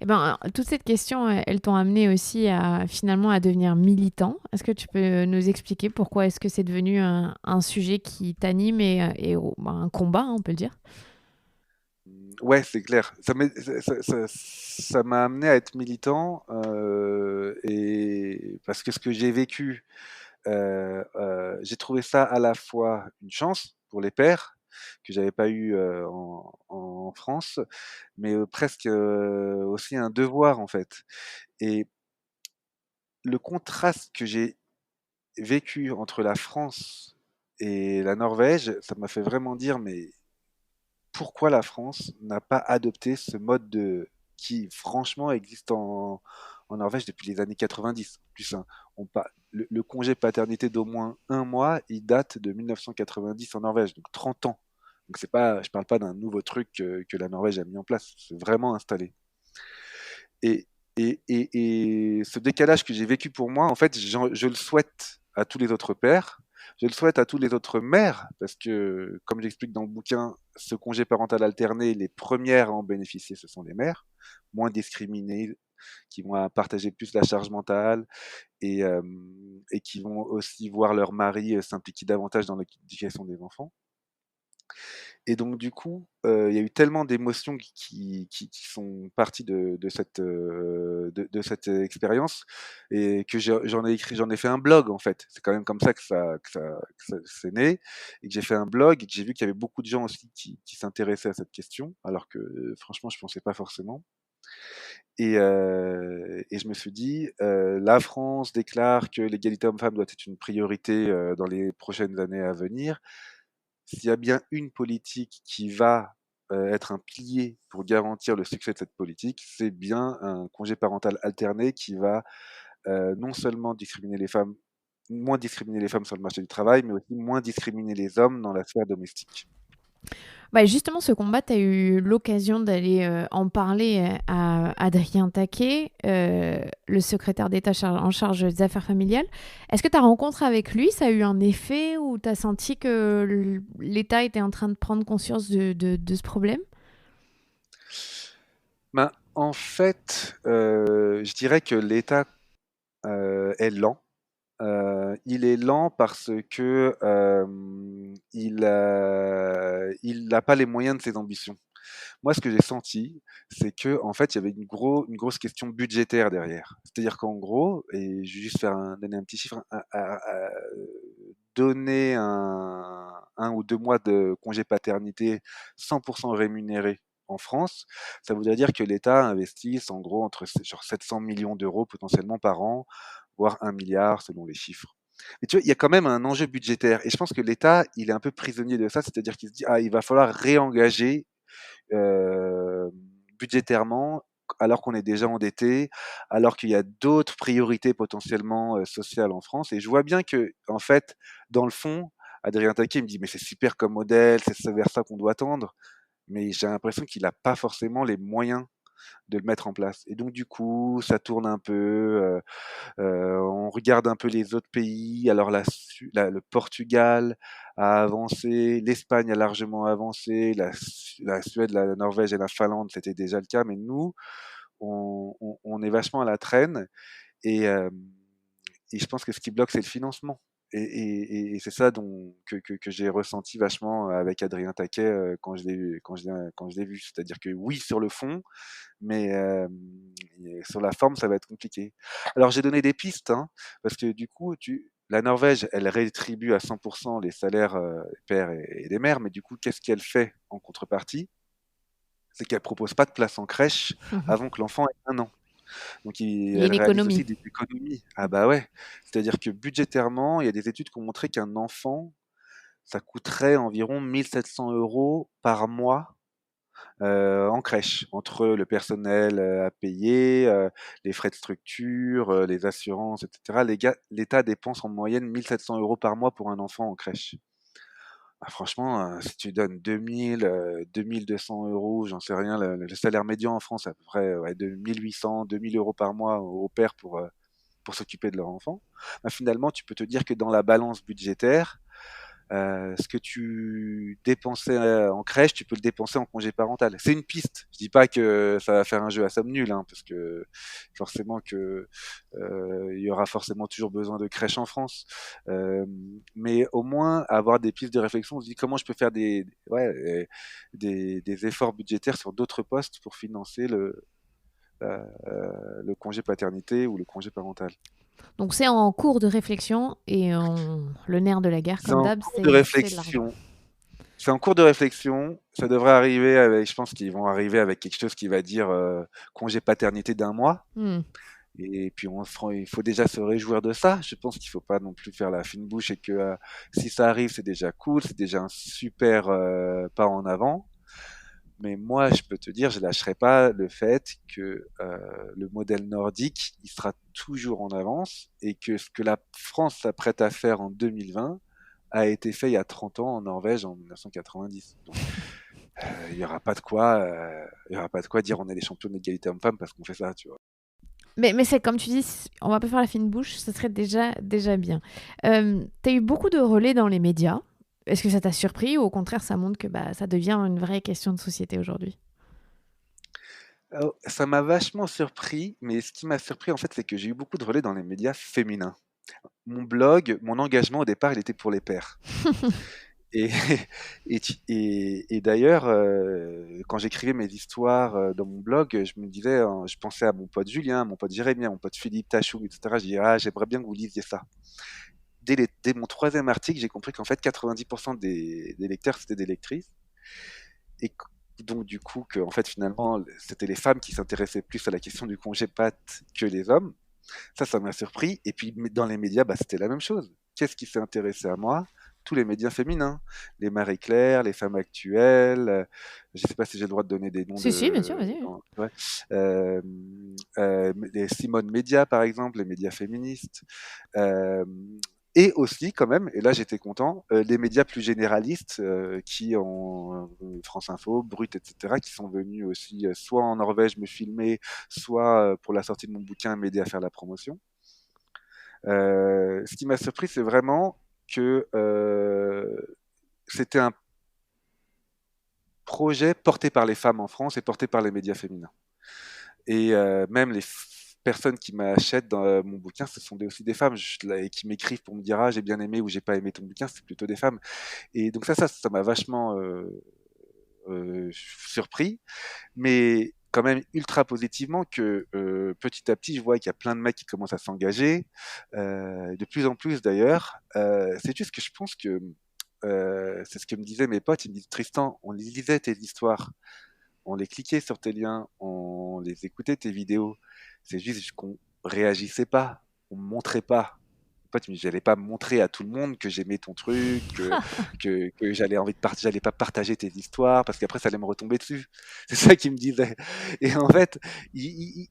Eh ben, toutes ces questions, elles t'ont amené aussi à finalement à devenir militant. Est-ce que tu peux nous expliquer pourquoi est-ce que c'est devenu un sujet qui t'anime et un combat, hein, on peut le dire?
Ouais, c'est clair. Ça m'a amené à être militant et parce que ce que j'ai vécu, j'ai trouvé ça à la fois une chance pour les pères que j'avais pas eu en France, mais presque aussi un devoir en fait. Et le contraste que j'ai vécu entre la France et la Norvège, ça m'a fait vraiment dire, mais pourquoi la France n'a pas adopté ce mode de qui franchement existe en Norvège depuis les années 90. En plus, hein, le congé paternité d'au moins un mois, il date de 1990 en Norvège, donc 30 ans. Donc c'est pas, je parle pas d'un nouveau truc que la Norvège a mis en place, c'est vraiment installé. Et, et ce décalage que j'ai vécu pour moi, en fait, je le souhaite à tous les autres pères, je le souhaite à tous les autres mères, parce que, comme j'explique dans le bouquin, ce congé parental alterné, les premières à en bénéficier, ce sont les mères, moins discriminées, qui vont partager plus la charge mentale et, euh, et qui vont aussi voir leur mari s'impliquer davantage dans l'éducation des enfants. Et donc, du coup, il y a eu tellement d'émotions qui sont parties de cette expérience et que j'en ai fait un blog en fait. C'est quand même comme ça que ça s'est né et que j'ai fait un blog et que j'ai vu qu'il y avait beaucoup de gens aussi qui s'intéressaient à cette question, alors que franchement, je pensais pas forcément. Et je me suis dit, la France déclare que l'égalité homme-femme doit être une priorité dans les prochaines années à venir. S'il y a bien une politique qui va être un pilier pour garantir le succès de cette politique, c'est bien un congé parental alterné qui va non seulement discriminer les femmes, moins discriminer les femmes sur le marché du travail, mais aussi moins discriminer les hommes dans la sphère domestique.
Bah, justement, ce combat, tu as eu l'occasion d'aller en parler à Adrien Taquet, le secrétaire d'État en charge des affaires familiales. Est-ce que ta rencontre avec lui, ça a eu un effet ou tu as senti que l'État était en train de prendre conscience de ce problème?
Ben, en fait, je dirais que l'État est lent. Il est lent parce que il n'a pas les moyens de ses ambitions. Moi, ce que j'ai senti, c'est que en fait, il y avait une grosse question budgétaire derrière. C'est-à-dire qu'en gros, et je vais juste donner un petit chiffre, donner un ou 2 mois de congé paternité 100% rémunéré en France, ça voudrait dire que l'État investisse en gros entre genre 700 millions d'euros potentiellement par an, voire 1 milliard selon les chiffres. Mais tu vois, il y a quand même un enjeu budgétaire. Et je pense que l'État, il est un peu prisonnier de ça, c'est-à-dire qu'il se dit, ah, il va falloir réengager euh, budgétairement, alors qu'on est déjà endetté, alors qu'il y a d'autres priorités potentiellement sociales en France. Et je vois bien que, en fait, dans le fond, Adrien Taquet me dit, mais c'est super comme modèle, c'est vers ça qu'on doit tendre. Mais j'ai l'impression qu'il n'a pas forcément les moyens de le mettre en place. Et donc, du coup, ça tourne un peu. On regarde un peu les autres pays. Alors, le Portugal a avancé, l'Espagne a largement avancé, la Suède, la Norvège et la Finlande, c'était déjà le cas. Mais nous, on est vachement à la traîne. Et, euh, et je pense que ce qui bloque, c'est le financement. Et c'est ça que j'ai ressenti vachement avec Adrien Taquet quand je l'ai vu. C'est-à-dire que oui, sur le fond, mais sur la forme, ça va être compliqué. Alors j'ai donné des pistes, hein, parce que du coup, la Norvège, elle rétribue à 100% les salaires des pères et des mères, mais du coup, qu'est-ce qu'elle fait en contrepartie? C'est qu'elle propose pas de place en crèche avant que l'enfant ait 1 an. Donc
Il y a
elle
une
réalise
économie.
aussi des économies. Ah bah ouais. C'est-à-dire que budgétairement, il y a des études qui ont montré qu'un enfant, ça coûterait environ 1 700 € par mois en crèche, entre le personnel à payer, les frais de structure, les assurances, etc. L'État dépense en moyenne 1 700 € par mois pour un enfant en crèche. Ah, franchement, si tu donnes 2000, 2200 €, j'en sais rien, le salaire médian en France, c'est à peu près ouais, de 1800, 2000 € par mois au père pour s'occuper de leur enfant. Bah, finalement, tu peux te dire que dans la balance budgétaire, ce que tu dépensais en crèche, tu peux le dépenser en congé parental. C'est une piste. Je dis pas que ça va faire un jeu à somme nulle, hein, parce que forcément que il y aura forcément toujours besoin de crèches en France. Euh, mais au moins avoir des pistes de réflexion. On se dit comment je peux faire des efforts budgétaires sur d'autres postes pour financer le congé paternité ou le congé parental.
Donc c'est en cours de réflexion et le nerf de la guerre,
C'est
comme
en
d'hab,
cours de
c'est de l'argent.
réflexion. C'est en cours de réflexion. Ça devrait arriver avec, je pense qu'ils vont arriver avec quelque chose qui va dire congé paternité d'1 mois.
Hmm.
Et puis il faut déjà se réjouir de ça. Je pense qu'il faut pas non plus faire la fine bouche et que si ça arrive, c'est déjà cool, c'est déjà un super pas en avant. Mais moi, je peux te dire, je lâcherai pas le fait que le modèle nordique, il sera toujours en avance et que ce que la France s'apprête à faire en 2020 a été fait il y a 30 ans en Norvège en 1990. Donc, il y aura pas de quoi dire on est les champions de l'égalité homme-femme parce qu'on fait ça, tu vois.
Mais c'est comme tu dis, on va pas faire la fine bouche, ce serait déjà bien. Tu as eu beaucoup de relais dans les médias. Est-ce que ça t'a surpris ou au contraire ça montre que bah, ça devient une vraie question de société aujourd'hui?
Ça m'a vachement surpris, mais ce qui m'a surpris en fait, c'est que j'ai eu beaucoup de relais dans les médias féminins. Mon blog, mon engagement au départ, il était pour les pères. Et, et d'ailleurs, quand j'écrivais mes histoires dans mon blog, je me disais, je pensais à mon pote Julien, à mon pote Jérémy, à mon pote Philippe Tachou, etc. Je disais, ah, j'aimerais bien que vous lisiez ça. Dès mon troisième article, j'ai compris qu'en fait, 90% des lecteurs, c'était des lectrices. Et donc du coup que en fait finalement c'était les femmes qui s'intéressaient plus à la question du congé pat que les hommes. Ça m'a surpris. Et puis dans les médias, bah, c'était la même chose. Qu'est-ce qui s'est intéressé à moi? Tous les médias féminins, les Marie-Claire, les femmes actuelles. Je ne sais pas si j'ai le droit de donner des noms
Si, si, bien sûr, vas-y.
ouais. Euh, les Simone Média, par exemple, les médias féministes. Euh, et aussi, quand même, et là j'étais content, les médias plus généralistes qui ont France Info, Brut, etc., qui sont venus aussi soit en Norvège me filmer, soit pour la sortie de mon bouquin m'aider à faire la promotion. Ce qui m'a surpris, c'est vraiment que c'était un projet porté par les femmes en France et porté par les médias féminins. Et même personnes qui m'achètent dans mon bouquin, ce sont aussi des femmes et qui m'écrivent pour me dire ah j'ai bien aimé ou j'ai pas aimé ton bouquin, c'est plutôt des femmes. Et donc ça m'a vachement surpris, mais quand même ultra positivement que petit à petit je vois qu'il y a plein de mecs qui commencent à s'engager, de plus en plus d'ailleurs. C'est juste que je pense que c'est ce que me disaient mes potes, ils me disent Tristan, on lisait tes histoires, on les cliquait sur tes liens, on les écoutait tes vidéos. C'est juste qu'on réagissait pas, on montrait pas. En fait, j'allais pas montrer à tout le monde que j'aimais ton truc, que j'allais envie de j'allais pas partager tes histoires parce qu'après ça allait me retomber dessus. C'est ça qu'il me disait. Et en fait, il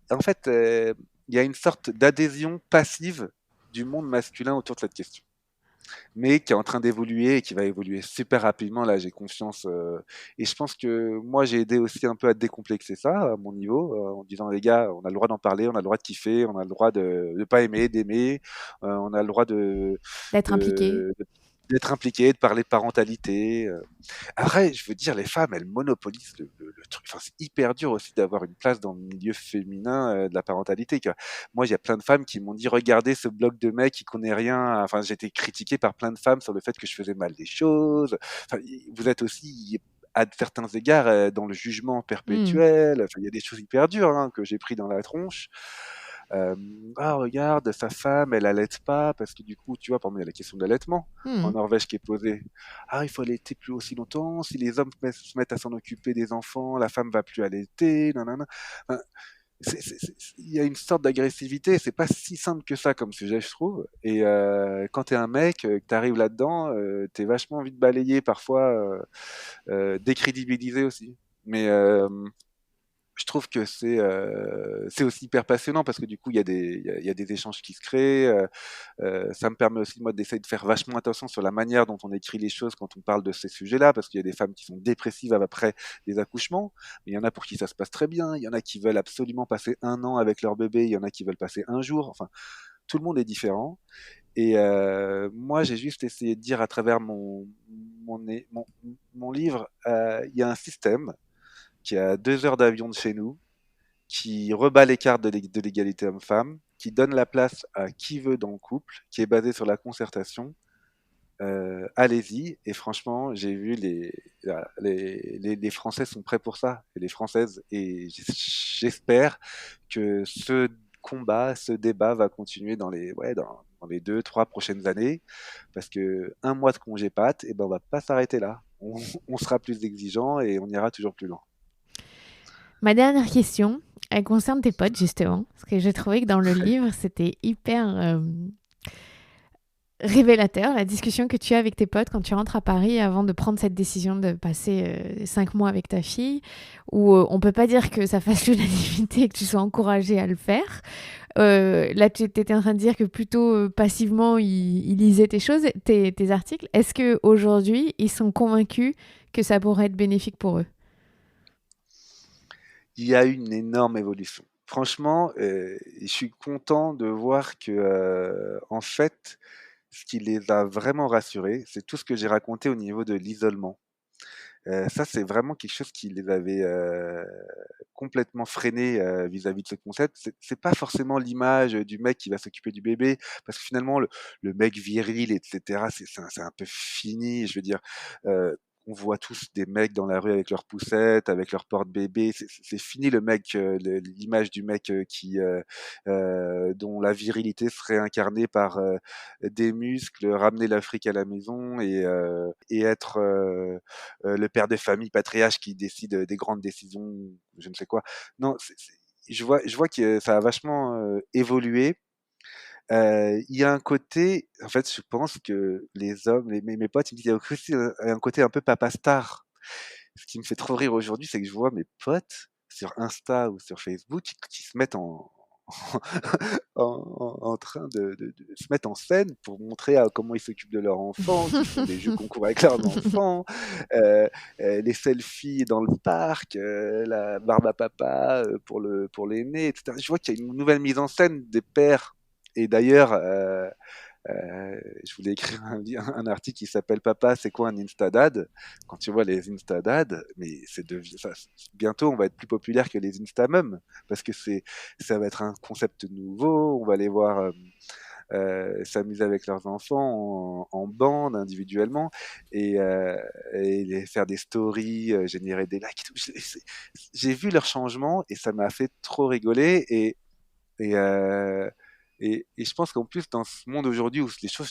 y a une sorte d'adhésion passive du monde masculin autour de cette question, mais qui est en train d'évoluer et qui va évoluer super rapidement. Là, j'ai confiance. Et je pense que moi, j'ai aidé aussi un peu à décomplexer ça à mon niveau, en disant les gars, on a le droit d'en parler, on a le droit de kiffer, on a le droit de ne pas aimer, d'aimer, on a le droit
D'être impliqué.
de- d'être impliqué, de parler de parentalité. Après, je veux dire, les femmes, elles monopolisent le truc. Enfin, c'est hyper dur aussi d'avoir une place dans le milieu féminin de la parentalité. Quoi. Moi, il y a plein de femmes qui m'ont dit, regardez ce blog de mec qui connaît rien. Enfin, j'ai été critiqué par plein de femmes sur le fait que je faisais mal des choses. Enfin, vous êtes aussi à certains égards dans le jugement
Hmm.
perpétuel. Enfin, il y a des choses hyper dures hein, que j'ai pris dans la tronche. Euh, ah regarde sa femme elle allaite pas parce que du coup tu vois par exemple il y a la question de l'allaitement en
Hmm.
Norvège qui est posée. Ah il faut allaiter plus aussi longtemps, si les hommes se mettent à s'en occuper des enfants la femme va plus allaiter, nanana. Enfin, il y a une sorte d'agressivité, c'est pas si simple que ça comme sujet je trouve, et quand t'es un mec que t'arrives là-dedans t'es vachement vite balayé parfois, décrédibilisé aussi, mais je trouve que c'est aussi hyper passionnant parce que du coup il y a des échanges qui se créent. Ça me permet aussi moi d'essayer de faire vachement attention sur la manière dont on écrit les choses quand on parle de ces sujets-là, parce qu'il y a des femmes qui sont dépressives après des accouchements, mais il y en a pour qui ça se passe très bien. Il y en a qui veulent absolument passer un an avec leur bébé, il y en a qui veulent passer un jour. Enfin, tout le monde est différent. Et moi, j'ai juste essayé de dire à travers mon livre, il y a un système qui est à 2 heures d'avion de chez nous, qui rebat les cartes de l'égalité homme-femme, qui donne la place à qui veut dans le couple, qui est basé sur la concertation. Allez-y. Et franchement, j'ai vu les Français sont prêts pour ça, et les Françaises. Et j'espère que ce combat, ce débat va continuer dans les 2, 3 prochaines années, parce que un mois de congé pat, et ben on va pas s'arrêter là. On sera plus exigeant et on ira toujours plus loin.
Ma dernière question, elle concerne tes potes, justement. Parce que j'ai trouvé que dans le livre, c'était hyper révélateur, la discussion que tu as avec tes potes quand tu rentres à Paris avant de prendre cette décision de passer 5 mois avec ta fille, où on peut pas dire que ça fasse l'unanimité et que tu sois encouragé à le faire. Là, tu étais en train de dire que plutôt passivement, ils lisaient tes choses, tes articles. Est-ce qu'aujourd'hui, ils sont convaincus que ça pourrait être bénéfique pour eux?
Il y a eu une énorme évolution. Franchement, je suis content de voir que, en fait, ce qui les a vraiment rassurés, c'est tout ce que j'ai raconté au niveau de l'isolement. Ça, c'est vraiment quelque chose qui les avait complètement freinés vis-à-vis de ce concept. C'est pas forcément l'image du mec qui va s'occuper du bébé, parce que finalement, le mec viril, etc., c'est un peu fini. Je veux dire, on voit tous des mecs dans la rue avec leurs poussettes, avec leurs porte-bébés. C'est fini le mec, l'image du mec dont la virilité serait incarnée par des muscles, ramener l'Afrique à la maison et être le père de famille patriarche qui décide des grandes décisions, je ne sais quoi. Non, je vois que ça a vachement évolué. Il y a un côté, en fait, je pense que les hommes, mes potes, ils me disent, il y a aussi un côté un peu papa star. Ce qui me fait trop rire aujourd'hui, c'est que je vois mes potes sur Insta ou sur Facebook qui se mettent en train de se mettre en scène pour montrer comment ils s'occupent de leur enfant, qu'ils font des jeux concours avec leurs enfants, euh, les selfies dans le parc, la barbe à papa pour l'aîné, etc. Je vois qu'il y a une nouvelle mise en scène des pères. Et d'ailleurs, je voulais écrire un article qui s'appelle Papa, c'est quoi un Instadad? Quand tu vois les Instadad, mais bientôt on va être plus populaire que les Instamums parce que ça va être un concept nouveau. On va les voir s'amuser avec leurs enfants en bande, individuellement, et faire des stories, générer des likes. J'ai vu leur changement et ça m'a fait trop rigoler et, euh, et je pense qu'en plus, dans ce monde aujourd'hui où les choses,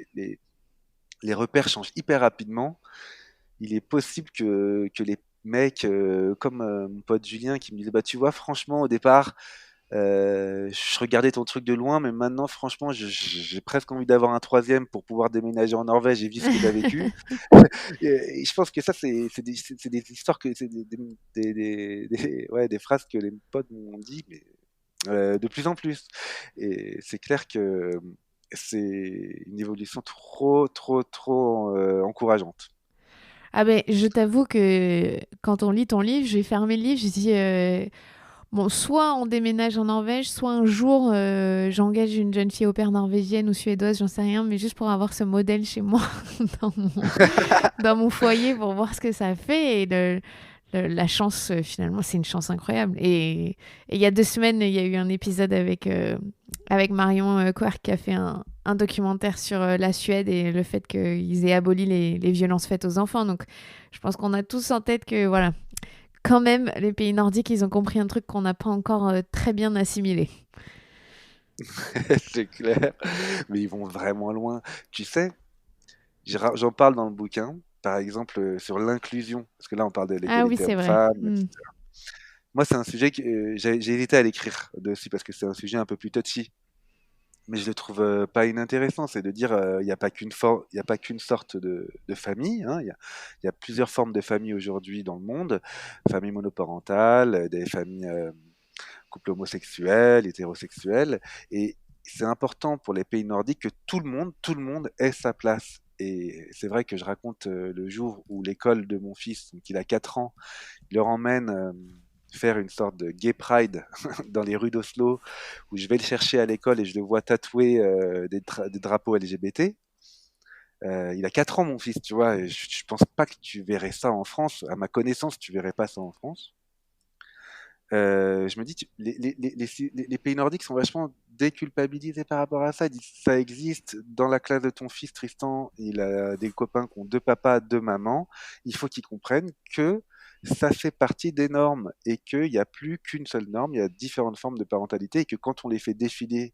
les repères changent hyper rapidement, il est possible que les mecs, comme mon pote Julien, qui me disait, bah tu vois, franchement, au départ, je regardais ton truc de loin, mais maintenant, franchement, j'ai presque envie d'avoir un troisième pour pouvoir déménager en Norvège et vivre ce que tu as vécu. Et je pense que ça, c'est des histoires, c'est ouais, des phrases que les potes m'ont dit, mais de plus en plus. Et c'est clair que c'est une évolution trop encourageante.
Ah ben, je t'avoue que quand on lit ton livre, je vais fermer le livre, je dis bon, soit on déménage en Norvège, soit un jour j'engage une jeune fille au père norvégienne ou suédoise, j'en sais rien, mais juste pour avoir ce modèle chez moi dans mon, dans mon foyer pour voir ce que ça fait. Et la chance, finalement, c'est une chance incroyable. Et il y a 2 semaines, il y a eu un épisode avec Marion Quark qui a fait un documentaire sur la Suède et le fait qu'ils aient aboli les violences faites aux enfants. Donc, je pense qu'on a tous en tête que, voilà, quand même, les pays nordiques, ils ont compris un truc qu'on n'a pas encore très bien assimilé.
C'est clair, mais ils vont vraiment loin. Tu sais, j'en parle dans le bouquin, par exemple sur l'inclusion, parce que là on parle de
Ah oui,
l'égalité
c'est vrai.
homme-femme.
Hmm.
Moi, c'est un sujet que j'ai hésité à l'écrire dessus parce que c'est un sujet un peu plus touchy. Mais je le trouve pas inintéressant, c'est de dire il n'y a pas il y a pas qu'une sorte de famille, hein. Il y a plusieurs formes de famille aujourd'hui dans le monde, famille monoparentale, des familles couples homosexuels, hétérosexuels, et c'est important pour les pays nordiques que tout le monde ait sa place. Et c'est vrai que je raconte le jour où l'école de mon fils, donc il a 4 ans, il leur emmène faire une sorte de gay pride dans les rues d'Oslo, où je vais le chercher à l'école et je le vois tatouer des drapeaux LGBT. Il a 4 ans, mon fils, tu vois, et je pense pas que tu verrais ça en France. À ma connaissance, tu verrais pas ça en France. Je me dis, les pays nordiques sont vachement déculpabilisés par rapport à ça. Ils disent, ça existe dans la classe de ton fils, Tristan. Il a des copains qui ont 2 papas, 2 mamans. Il faut qu'ils comprennent que ça fait partie des normes et qu'il n'y a plus qu'une seule norme. Il y a différentes formes de parentalité et que quand on les fait défiler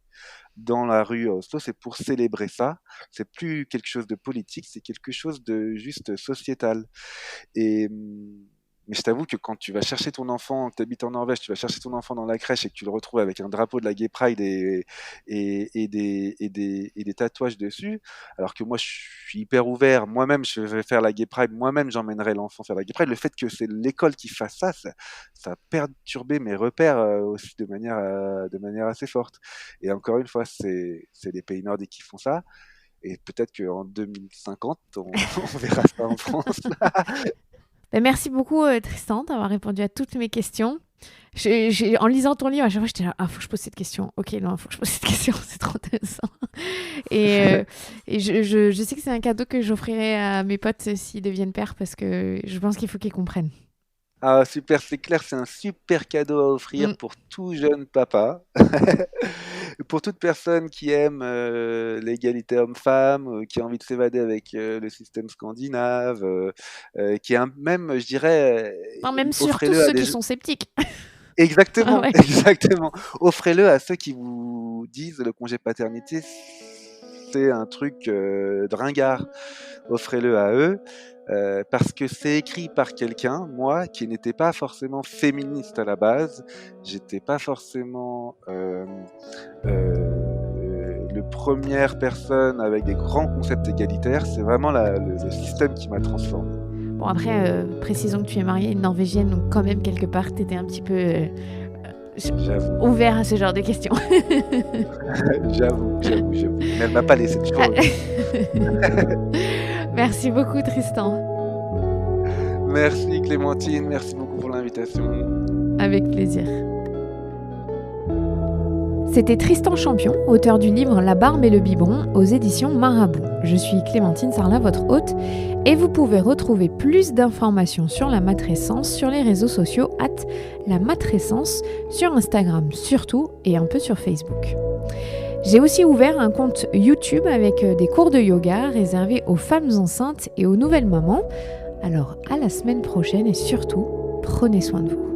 dans la rue à Oslo, c'est pour célébrer ça. C'est plus quelque chose de politique, c'est quelque chose de juste sociétal. Et mais je t'avoue que quand tu vas chercher ton enfant, que tu habites en Norvège, tu vas chercher ton enfant dans la crèche et que tu le retrouves avec un drapeau de la Gay Pride et des tatouages dessus, alors que moi je suis hyper ouvert, moi-même je vais faire la Gay Pride, moi-même j'emmènerai l'enfant faire la Gay Pride, le fait que c'est l'école qui fasse ça, ça a perturbé mes repères aussi de manière assez forte. Et encore une fois, c'est les pays nordiques qui font ça. Et peut-être qu'en 2050, on verra ça en France.
Ben, merci beaucoup, Tristan, d'avoir répondu à toutes mes questions. En lisant ton livre, à chaque fois, j'étais là, ah, faut que je pose cette question. Ok, non, faut que je pose cette question, c'est trop intéressant. Et je sais que c'est un cadeau que j'offrirai à mes potes s'ils deviennent pères parce que je pense qu'il faut qu'ils comprennent.
Ah, super, c'est clair, c'est un super cadeau à offrir
Mm.
pour tout jeune papa. pour toute personne qui aime l'égalité homme-femme, qui a envie de s'évader avec le système scandinave, qui est même, je dirais,
Non, même surtout
offrez-le à
ceux
des
qui
gens.
sont sceptiques. Ah
Exactement,
ouais.
exactement. Offrez-le à ceux qui vous disent le congé paternité, c'est un truc de ringard. Offrez-le à eux, parce que c'est écrit par quelqu'un, moi, qui n'étais pas forcément féministe à la base. J'étais pas forcément le première personne avec des grands concepts égalitaires. C'est vraiment le système qui m'a transformé.
Bon, après, précisons que tu es mariée à une Norvégienne, donc quand même, quelque part, tu étais un petit peu
J'avoue,
ouvert à ce genre de questions.
j'avoue. Mais elle m'a pas laissé le choix.
Merci beaucoup, Tristan.
Merci Clémentine, merci beaucoup pour l'invitation.
Avec plaisir. C'était Tristan Champion, auteur du livre La Barbe et le Biberon aux éditions Marabout. Je suis Clémentine Sarlat, votre hôte, et vous pouvez retrouver plus d'informations sur la matrescence sur les réseaux sociaux @la matrescence, sur Instagram surtout, et un peu sur Facebook. J'ai aussi ouvert un compte YouTube avec des cours de yoga réservés aux femmes enceintes et aux nouvelles mamans. Alors à la semaine prochaine et surtout, prenez soin de vous.